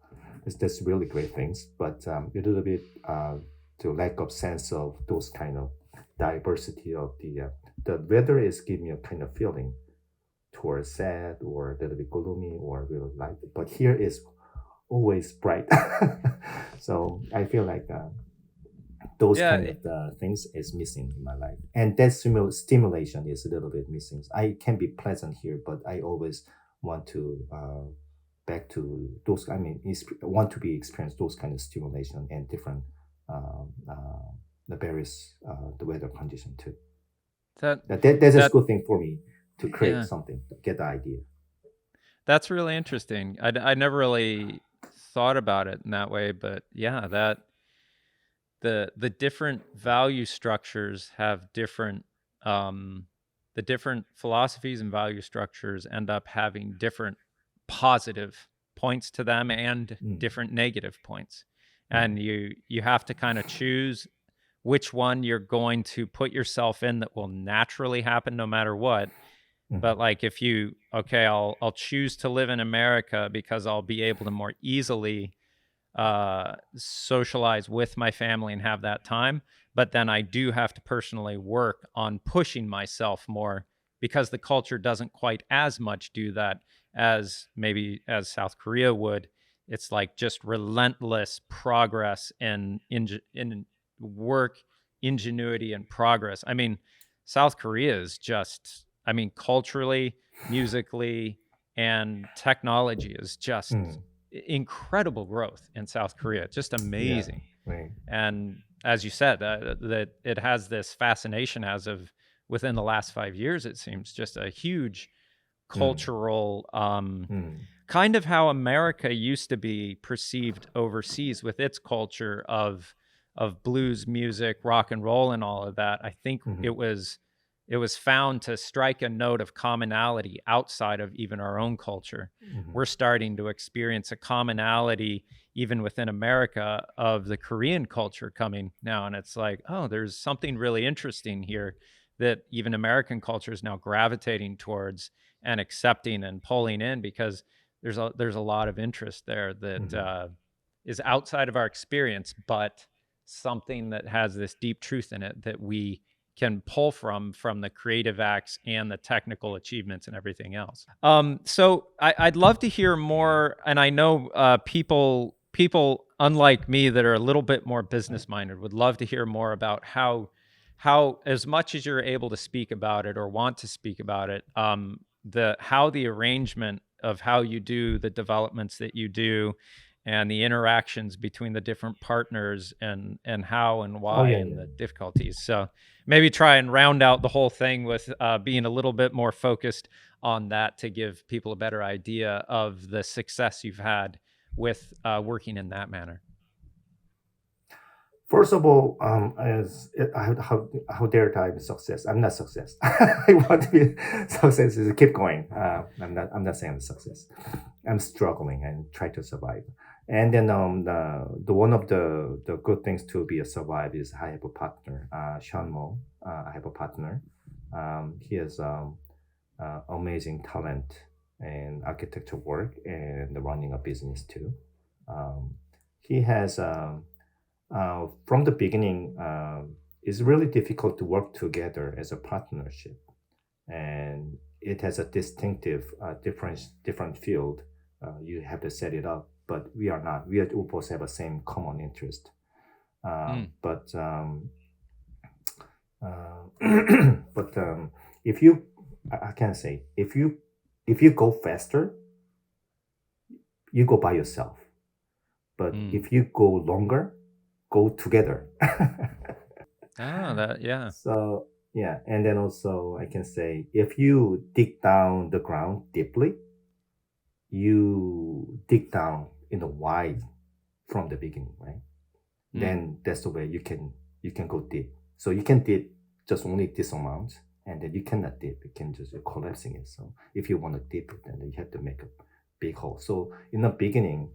That's really great things, but a little bit to lack of sense of those kind of diversity of the weather is giving me a kind of feeling towards sad or a little bit gloomy or really light. But here is always bright, so I feel like those Yeah. kind of things is missing in my life, and that stimulation is a little bit missing. I can be pleasant here, but I always want to back to those. I mean, want to be experience those kind of stimulation and different the various the weather condition too. That That's a that good thing for me to create yeah. something, get the idea. That's really interesting. I never really thought about it in that way, but yeah, that the different value structures have different um the different philosophies and value structures end up having different positive points to them and Mm, different negative points. mm, And you have to kind of choose which one you're going to put yourself in that will naturally happen no matter what. mm, But like if you okay, I'll choose to live in America because I'll be able to more easily socialize with my family and have that time. But then I do have to personally work on pushing myself more because the culture doesn't quite as much do that as maybe as South Korea would. It's like just relentless progress in work, ingenuity, and progress. I mean, South Korea is just, I mean, culturally, musically, and technology is just mm. incredible growth in South Korea, just Yeah, amazing. right. And as you said, that it has this fascination as of within the last 5 years, it seems just a huge Mm, cultural mm, kind of how America used to be perceived overseas with its culture of blues music, rock and roll, and all of that. I think mhm, it was found to strike a note of commonality outside of even our own culture. mhm. We're starting to experience a commonality even within America of the Korean culture coming now, and it's like, oh, there's something really interesting here that even American culture is now gravitating towards and accepting and pulling in, because there's a lot of interest there that is outside of our experience, but something that has this deep truth in it that we can pull from the creative acts and the technical achievements and everything else. So I'd love to hear more, and I know people unlike me that are a little bit more business minded would love to hear more about how as much as you're able to speak about it or want to speak about it, how the arrangement of how you do the developments that you do and the interactions between the different partners and how and why and the difficulties. So maybe try and round out the whole thing with being a little bit more focused on that to give people a better idea of the success you've had with working in that manner. First of all, how dare I be success? I'm not success. I want to be success. Is keep going. I'm not saying I'm success. I'm struggling and try to survive. And then the one of the good things to be a survive is I have a partner, Sean. I have a partner. He has amazing talent in architecture work and running a business too. He has. From the beginning, it's really difficult to work together as a partnership, and it has a distinctive, different field. You have to set it up, but we are not. We both have the same common interest. But if you, I can say, if you go faster, you go by yourself. But if you go longer, go together. Yeah. So yeah, and then also I can say if you dig down the ground deeply, you dig down in the wide from the beginning, right? Then that's the way you can go deep. So you can dip just only this amount, and then you cannot dip. You can just collapsing it. So if you want to dip it, then you have to make a big hole. So in the beginning,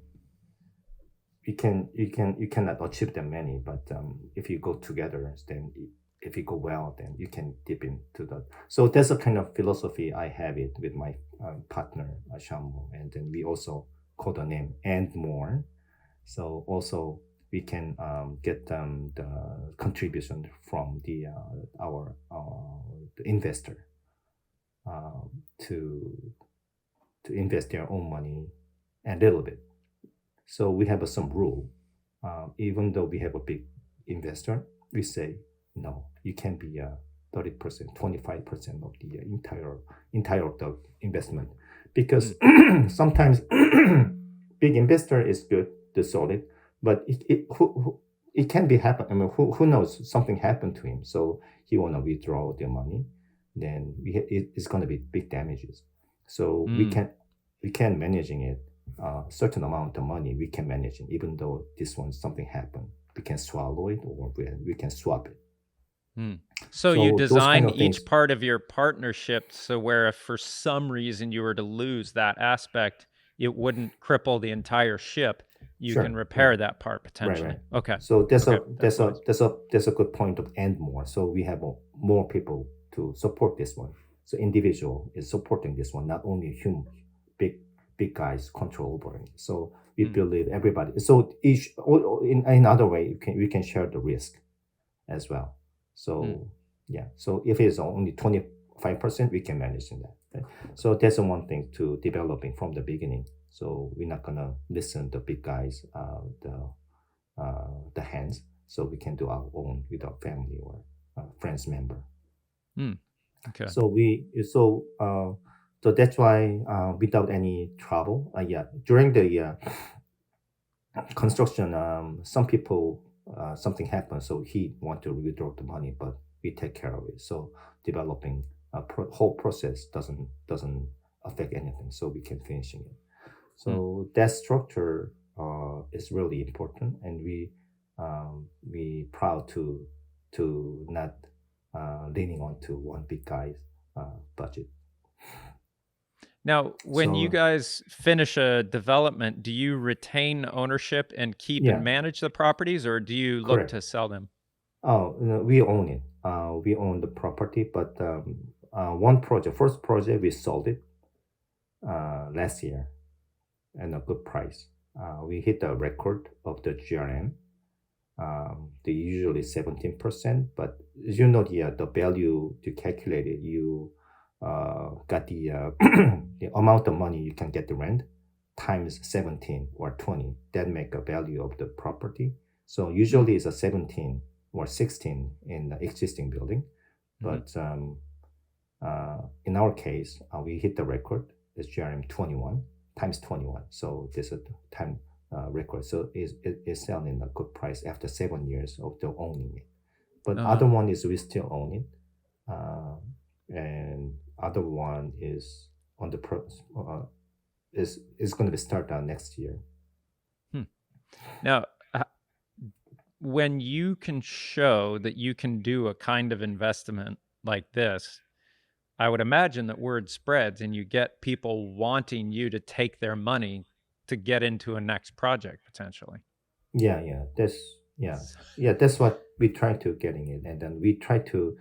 you cannot achieve them many, but if you go together, then if you go well, then you can dip into that. So that's a kind of philosophy I have it with my partner Shamu, and then we also call the name Andmore. So also we can get the contribution from the investor to invest their own money a little bit. So we have some rule. Even though we have a big investor, we say no. You can be 30%, 25% of the entire of the investment, because sometimes big investor is good, the solid, but it can be happen. I mean, who knows? Something happened to him, so he wanna withdraw the money. Then it's gonna be big damages. So we can managing it. Certain amount of money we can manage it, even though this one something happened, we can swallow it or we can swap it. So you design each part of your partnership so where if for some reason you were to lose that aspect, it wouldn't cripple the entire ship. You can repair that part potentially. Right. Okay. So that's a good point of Andmore. So we have more people to support this one. So individual is supporting this one, not only human big guys control over it. So we believe everybody. So each in other way we can share the risk as well. So yeah. So if it's only 25%, we can manage in that. Right? So that's one thing to developing from the beginning. So we're not gonna listen to big guys, the hands. So we can do our own with our family or friends member. Okay. So that's why without any trouble, during the construction, some people something happened, so he want to withdraw the money, but we take care of it. So developing whole process doesn't affect anything, so we can finishing it. So that structure is really important, and we proud to not leaning on to one big guy's budget. Now, when you guys finish a development, do you retain ownership and keep and manage the properties, or do you look to sell them? Oh, no, we own it. We own the property, but one project, first project, we sold it last year at a good price. We hit the record of the GRM. They usually 17%, but as you know, the value to calculate it, you got the the amount of money you can get the rent times 17 or 20. That make a value of the property. So usually it's a 17 or 16 in the existing building, but in our case, we hit the record. It's GRM 21 times 21. So this is a time record. So it's selling a good price after 7 years of the owning it. But other one is we still own it, and other one is on the is going to be start next year. Now, when you can show that you can do a kind of investment like this, I would imagine that word spreads and you get people wanting you to take their money to get into a next project potentially. Yeah, that's what we try to getting it, and then we try to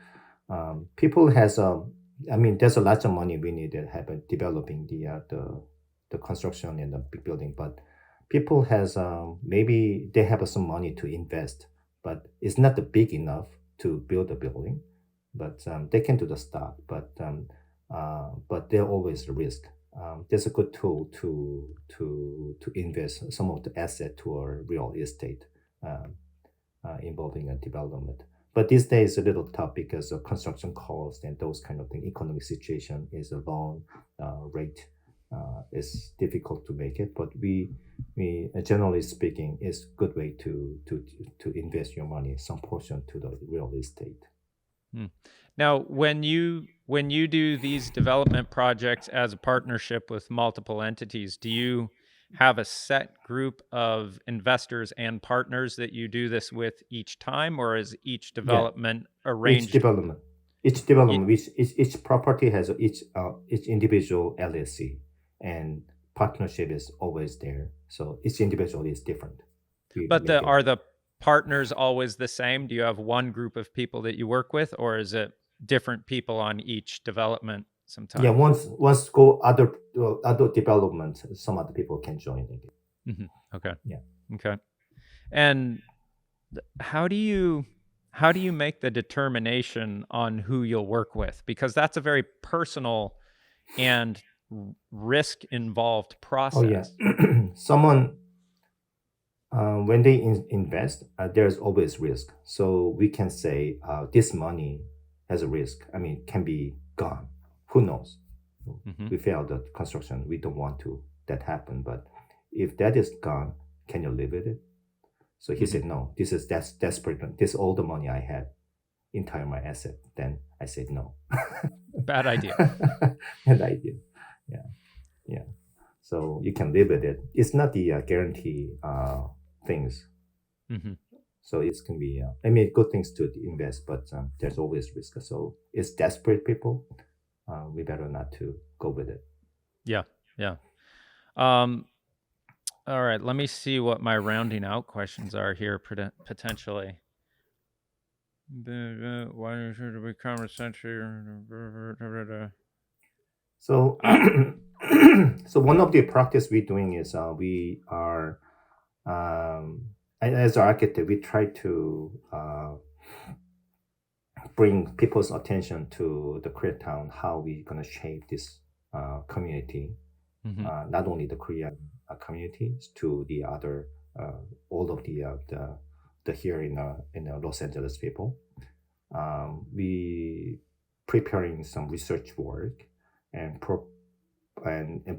people has I mean, there's a lot of money we need to have developing the construction in the big building, but people has maybe they have some money to invest, but it's not the big enough to build a building, but they can do the stuff, but there always a risk. There's a good tool to invest some of the asset to a real estate involving a development. But these days a little tough because of construction cost and those kind of thing. Economic situation is a loan rate is difficult to make it. But we generally speaking is good way to invest your money, some portion to the real estate. Now, when you do these development projects as a partnership with multiple entities, do you have a set group of investors and partners that you do this with each time, or is each development arranged? Each development, each property has each individual LLC, and partnership is always there. So each individual is different. But are the partners always the same? Do you have one group of people that you work with, or is it different people on each development sometimes? Yeah, once go other development, some other people can join it. Okay. Yeah. Okay. And how do you make the determination on who you'll work with? Because that's a very personal and risk involved process. Oh yeah. Someone when they invest, there's always risk. So we can say this money has a risk. I mean, can be gone. Who knows? We failed the construction. We don't want to that happen. But if that is gone, can you live with it? So he said, no. That's desperate. This is all the money I had, entire my asset. Then I said no. Bad idea. Bad idea. Yeah. So you can live with it. It's not the guarantee things. So it can be, I mean, good things to invest, but there's always risk. So it's desperate people. We better not to go with it. Yeah. All right. Let me see what my rounding out questions are here potentially. Why should it become a century? So, so one of the practice we're doing is we are, as an architect, we try to bring people's attention to the Koreatown, how we're gonna shape this community, not only the Korean communities, to the other, all of the here in Los Angeles people. We preparing some research work and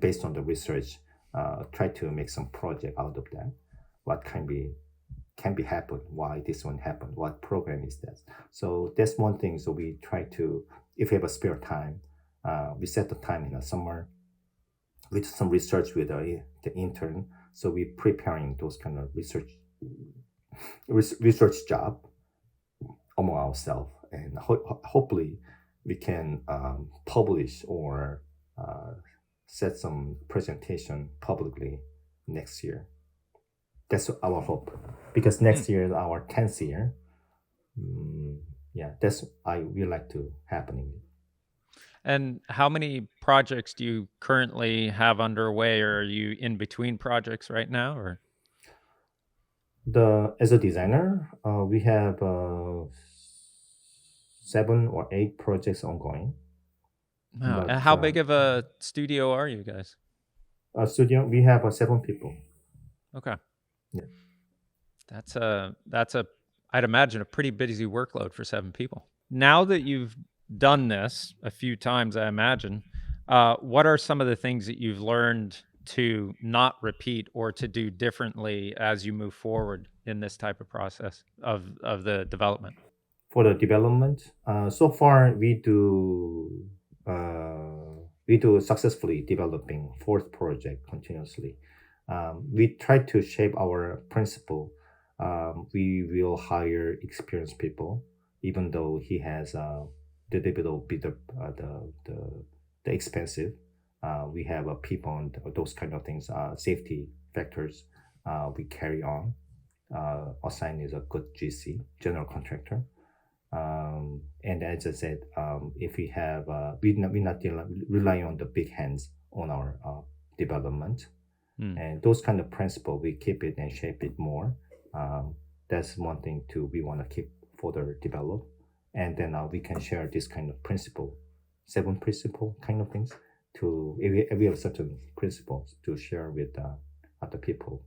based on the research, try to make some project out of that. What can be happen? Why this one happened? What program is that? So that's one thing. So we try to, if we have a spare time, we set the time in the summer with some research with the intern. So we're preparing those kind of research job among ourselves, and hopefully we can publish or set some presentation publicly next year. That's our hope, because next year is our 10th year. yeah, that's I would like to happening. And how many projects do you currently have underway, or are you in between projects right now? Or The as a designer, we have 7 or 8 projects ongoing. wow, and But how big of a studio are you guys? studio, we have 7 people. Okay, Yeah. that's a I'd imagine a pretty busy workload for 7 people. Now that you've done this a few times, I imagine, what are some of the things that you've learned to not repeat or to do differently as you move forward in this type of process of the development? For the development, so far we do successfully developing fourth project continuously. We try to shape our principle. We will hire experienced people, even though he has the little bit of the expensive. We have people and those kind of things, safety factors. We carry on. Assign is a good GC, general contractor. And as I said, if we have, we're not relying on the big hands on our development. And those kind of principle, we keep it and shape it more. That's one thing too we want to keep further develop. And then we can share this kind of principle, 7 principle kind of things to, if we have certain principles to share with other people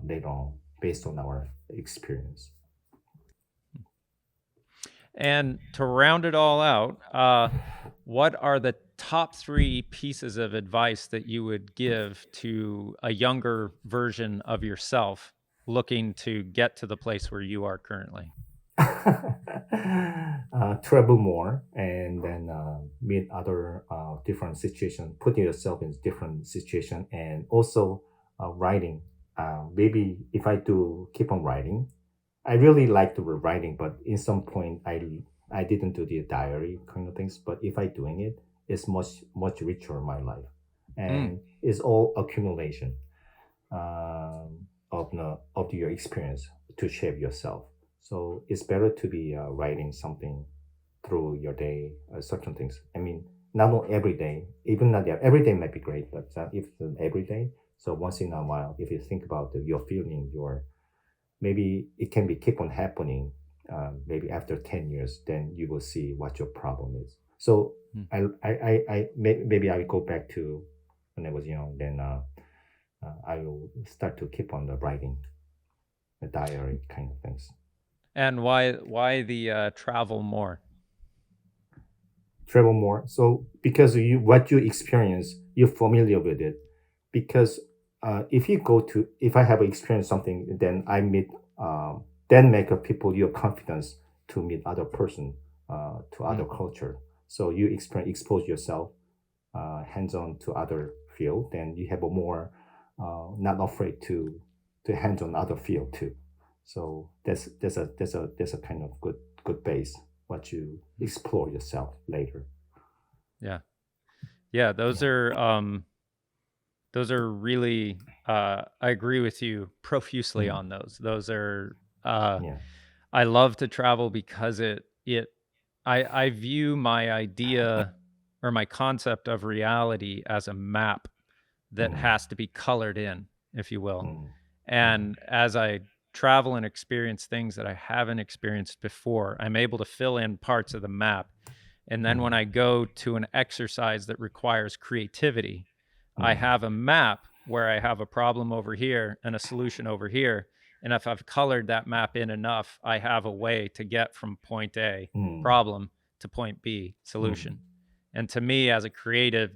later on based on our experience. And to round it all out, what are the top 3 pieces of advice that you would give to a younger version of yourself looking to get to the place where you are currently? Travel more and then meet other different situations, putting yourself in different situation, and also writing. Maybe if I do keep on writing, I really like the writing, but in some point I didn't do the diary kind of things. But if I doing it, it's much richer in my life, and it's all accumulation of your experience to shape yourself. So it's better to be writing something through your day, certain things. I mean, not every day, even not every day might be great, but if every day, so once in a while, if you think about your feeling, your maybe it can be keep on happening. Maybe after 10 years, then you will see what your problem is. So maybe I go back to when I was young. Then I will start to keep on the writing, the diary kind of things. And why the travel more? Travel more. So because you what you experience, you're familiar with it. Because if you go to, if I have experienced something, then I meet, then make a people your confidence to meet other person, to other culture. So you expose yourself hands on to other field, then you have a more not afraid to hands on other field too. So that's a kind of good base what you explore yourself later. Yeah. Yeah, those are really I agree with you profusely on those. Those are Yeah. I love to travel because I view my idea or my concept of reality as a map that has to be colored in, if you will. Mm. And as I travel and experience things that I haven't experienced before, I'm able to fill in parts of the map. And then when I go to an exercise that requires creativity, I have a map where I have a problem over here and a solution over here. And if I've colored that map in enough, I have a way to get from point A, Mm. problem, to point B, solution. And to me, as a creative,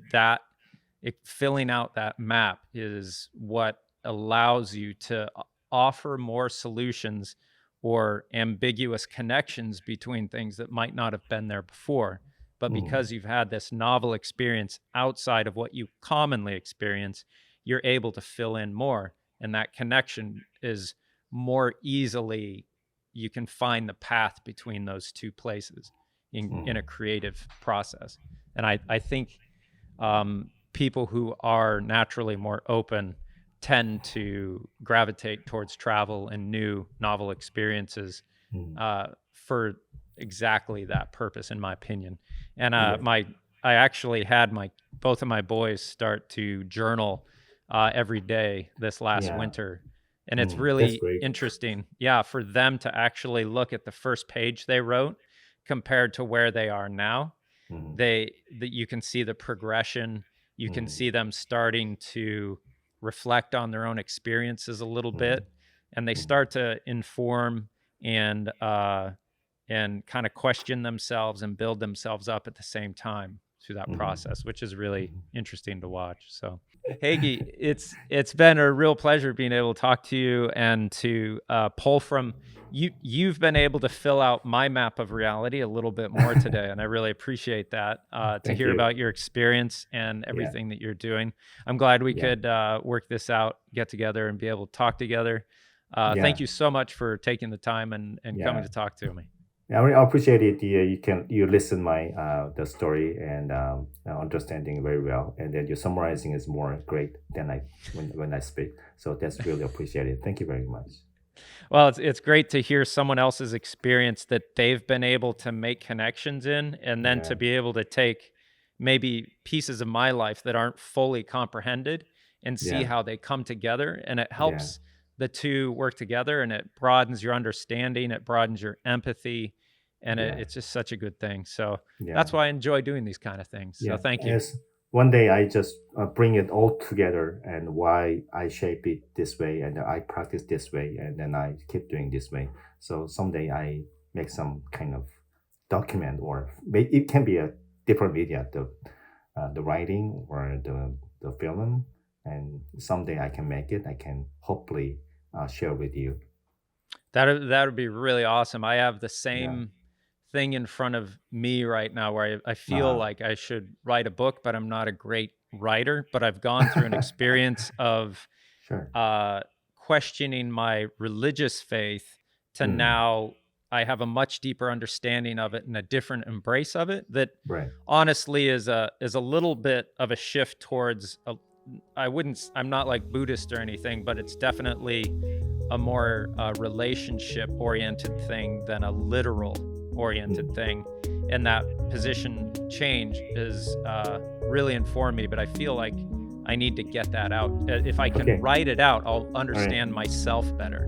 filling out that map is what allows you to offer more solutions or ambiguous connections between things that might not have been there before. But because you've had this novel experience outside of what you commonly experience, you're able to fill in more. And that connection is more easily, you can find the path between those two places in a creative process. And I think people who are naturally more open tend to gravitate towards travel and new novel experiences for exactly that purpose, in my opinion. And Yeah. I actually had both of my boys start to journal every day this last Yeah. winter. And it's That's really great. interesting, yeah, for them to actually look at the first page they wrote compared to where they are now. Mm, That you can see the progression. You can mm, see them starting to reflect on their own experiences a little mm, bit, and they mm, start to inform and kind of question themselves and build themselves up at the same time through that mm, process, which is really mm. interesting to watch. So, Heagi, it's been a real pleasure being able to talk to you and to pull from you. You've been able to fill out my map of reality a little bit more today, and I really appreciate that. To Thank hear you. about your experience and Yeah. everything that you're doing, I'm glad we Yeah. could work this out, get together, and be able to talk together. Thank Yeah. you so much for taking the time and coming Yeah. to talk to me. I really appreciate it. Yeah, you listen my the story and understanding very well, and then your summarizing is more great than I when I speak. So that's really appreciated. Thank you very much. Well, it's great to hear someone else's experience that they've been able to make connections in, and then Yeah. to be able to take maybe pieces of my life that aren't fully comprehended and see Yeah. how they come together. And it Yeah. helps the two work together, and it broadens your understanding, it broadens your empathy, and Yeah. it's just such a good thing. So Yeah. that's why I enjoy doing these kind of things. So Yeah. thank you. As one day I just bring it all together and why I shape it this way and I practice this way and then I keep doing this way. So someday I make some kind of document or it can be a different media, the writing or the film, and someday I can make it. I can hopefully share with you. That would be really awesome. I have the Yeah. same thing in front of me right now where I feel Uh, like I should write a book, but I'm not a great writer. But I've gone through an experience of sure. uh, questioning my religious faith to Mm, now I have a much deeper understanding of it and a different embrace of it that right. honestly is a little bit of a shift towards I wouldn't I'm not like Buddhist or anything, but it's definitely a more relationship oriented thing than a literal oriented Mm, thing. And that position change is really informed me, but I feel like I need to get that out. If I can okay. write it out, I'll All right. understand myself better.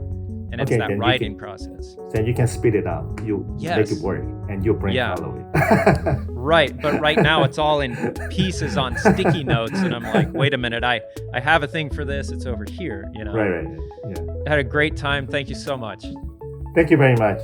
And it's Okay. that writing process. Then you can speed it up. You make it Yes. work, and your brain Yeah. follow it. Right. But right now it's all in pieces on sticky notes. And I'm like, wait a minute, I have a thing for this. It's over here, you know. Right. Right. Yeah. I had a great time. Thank you so much. Thank you very much.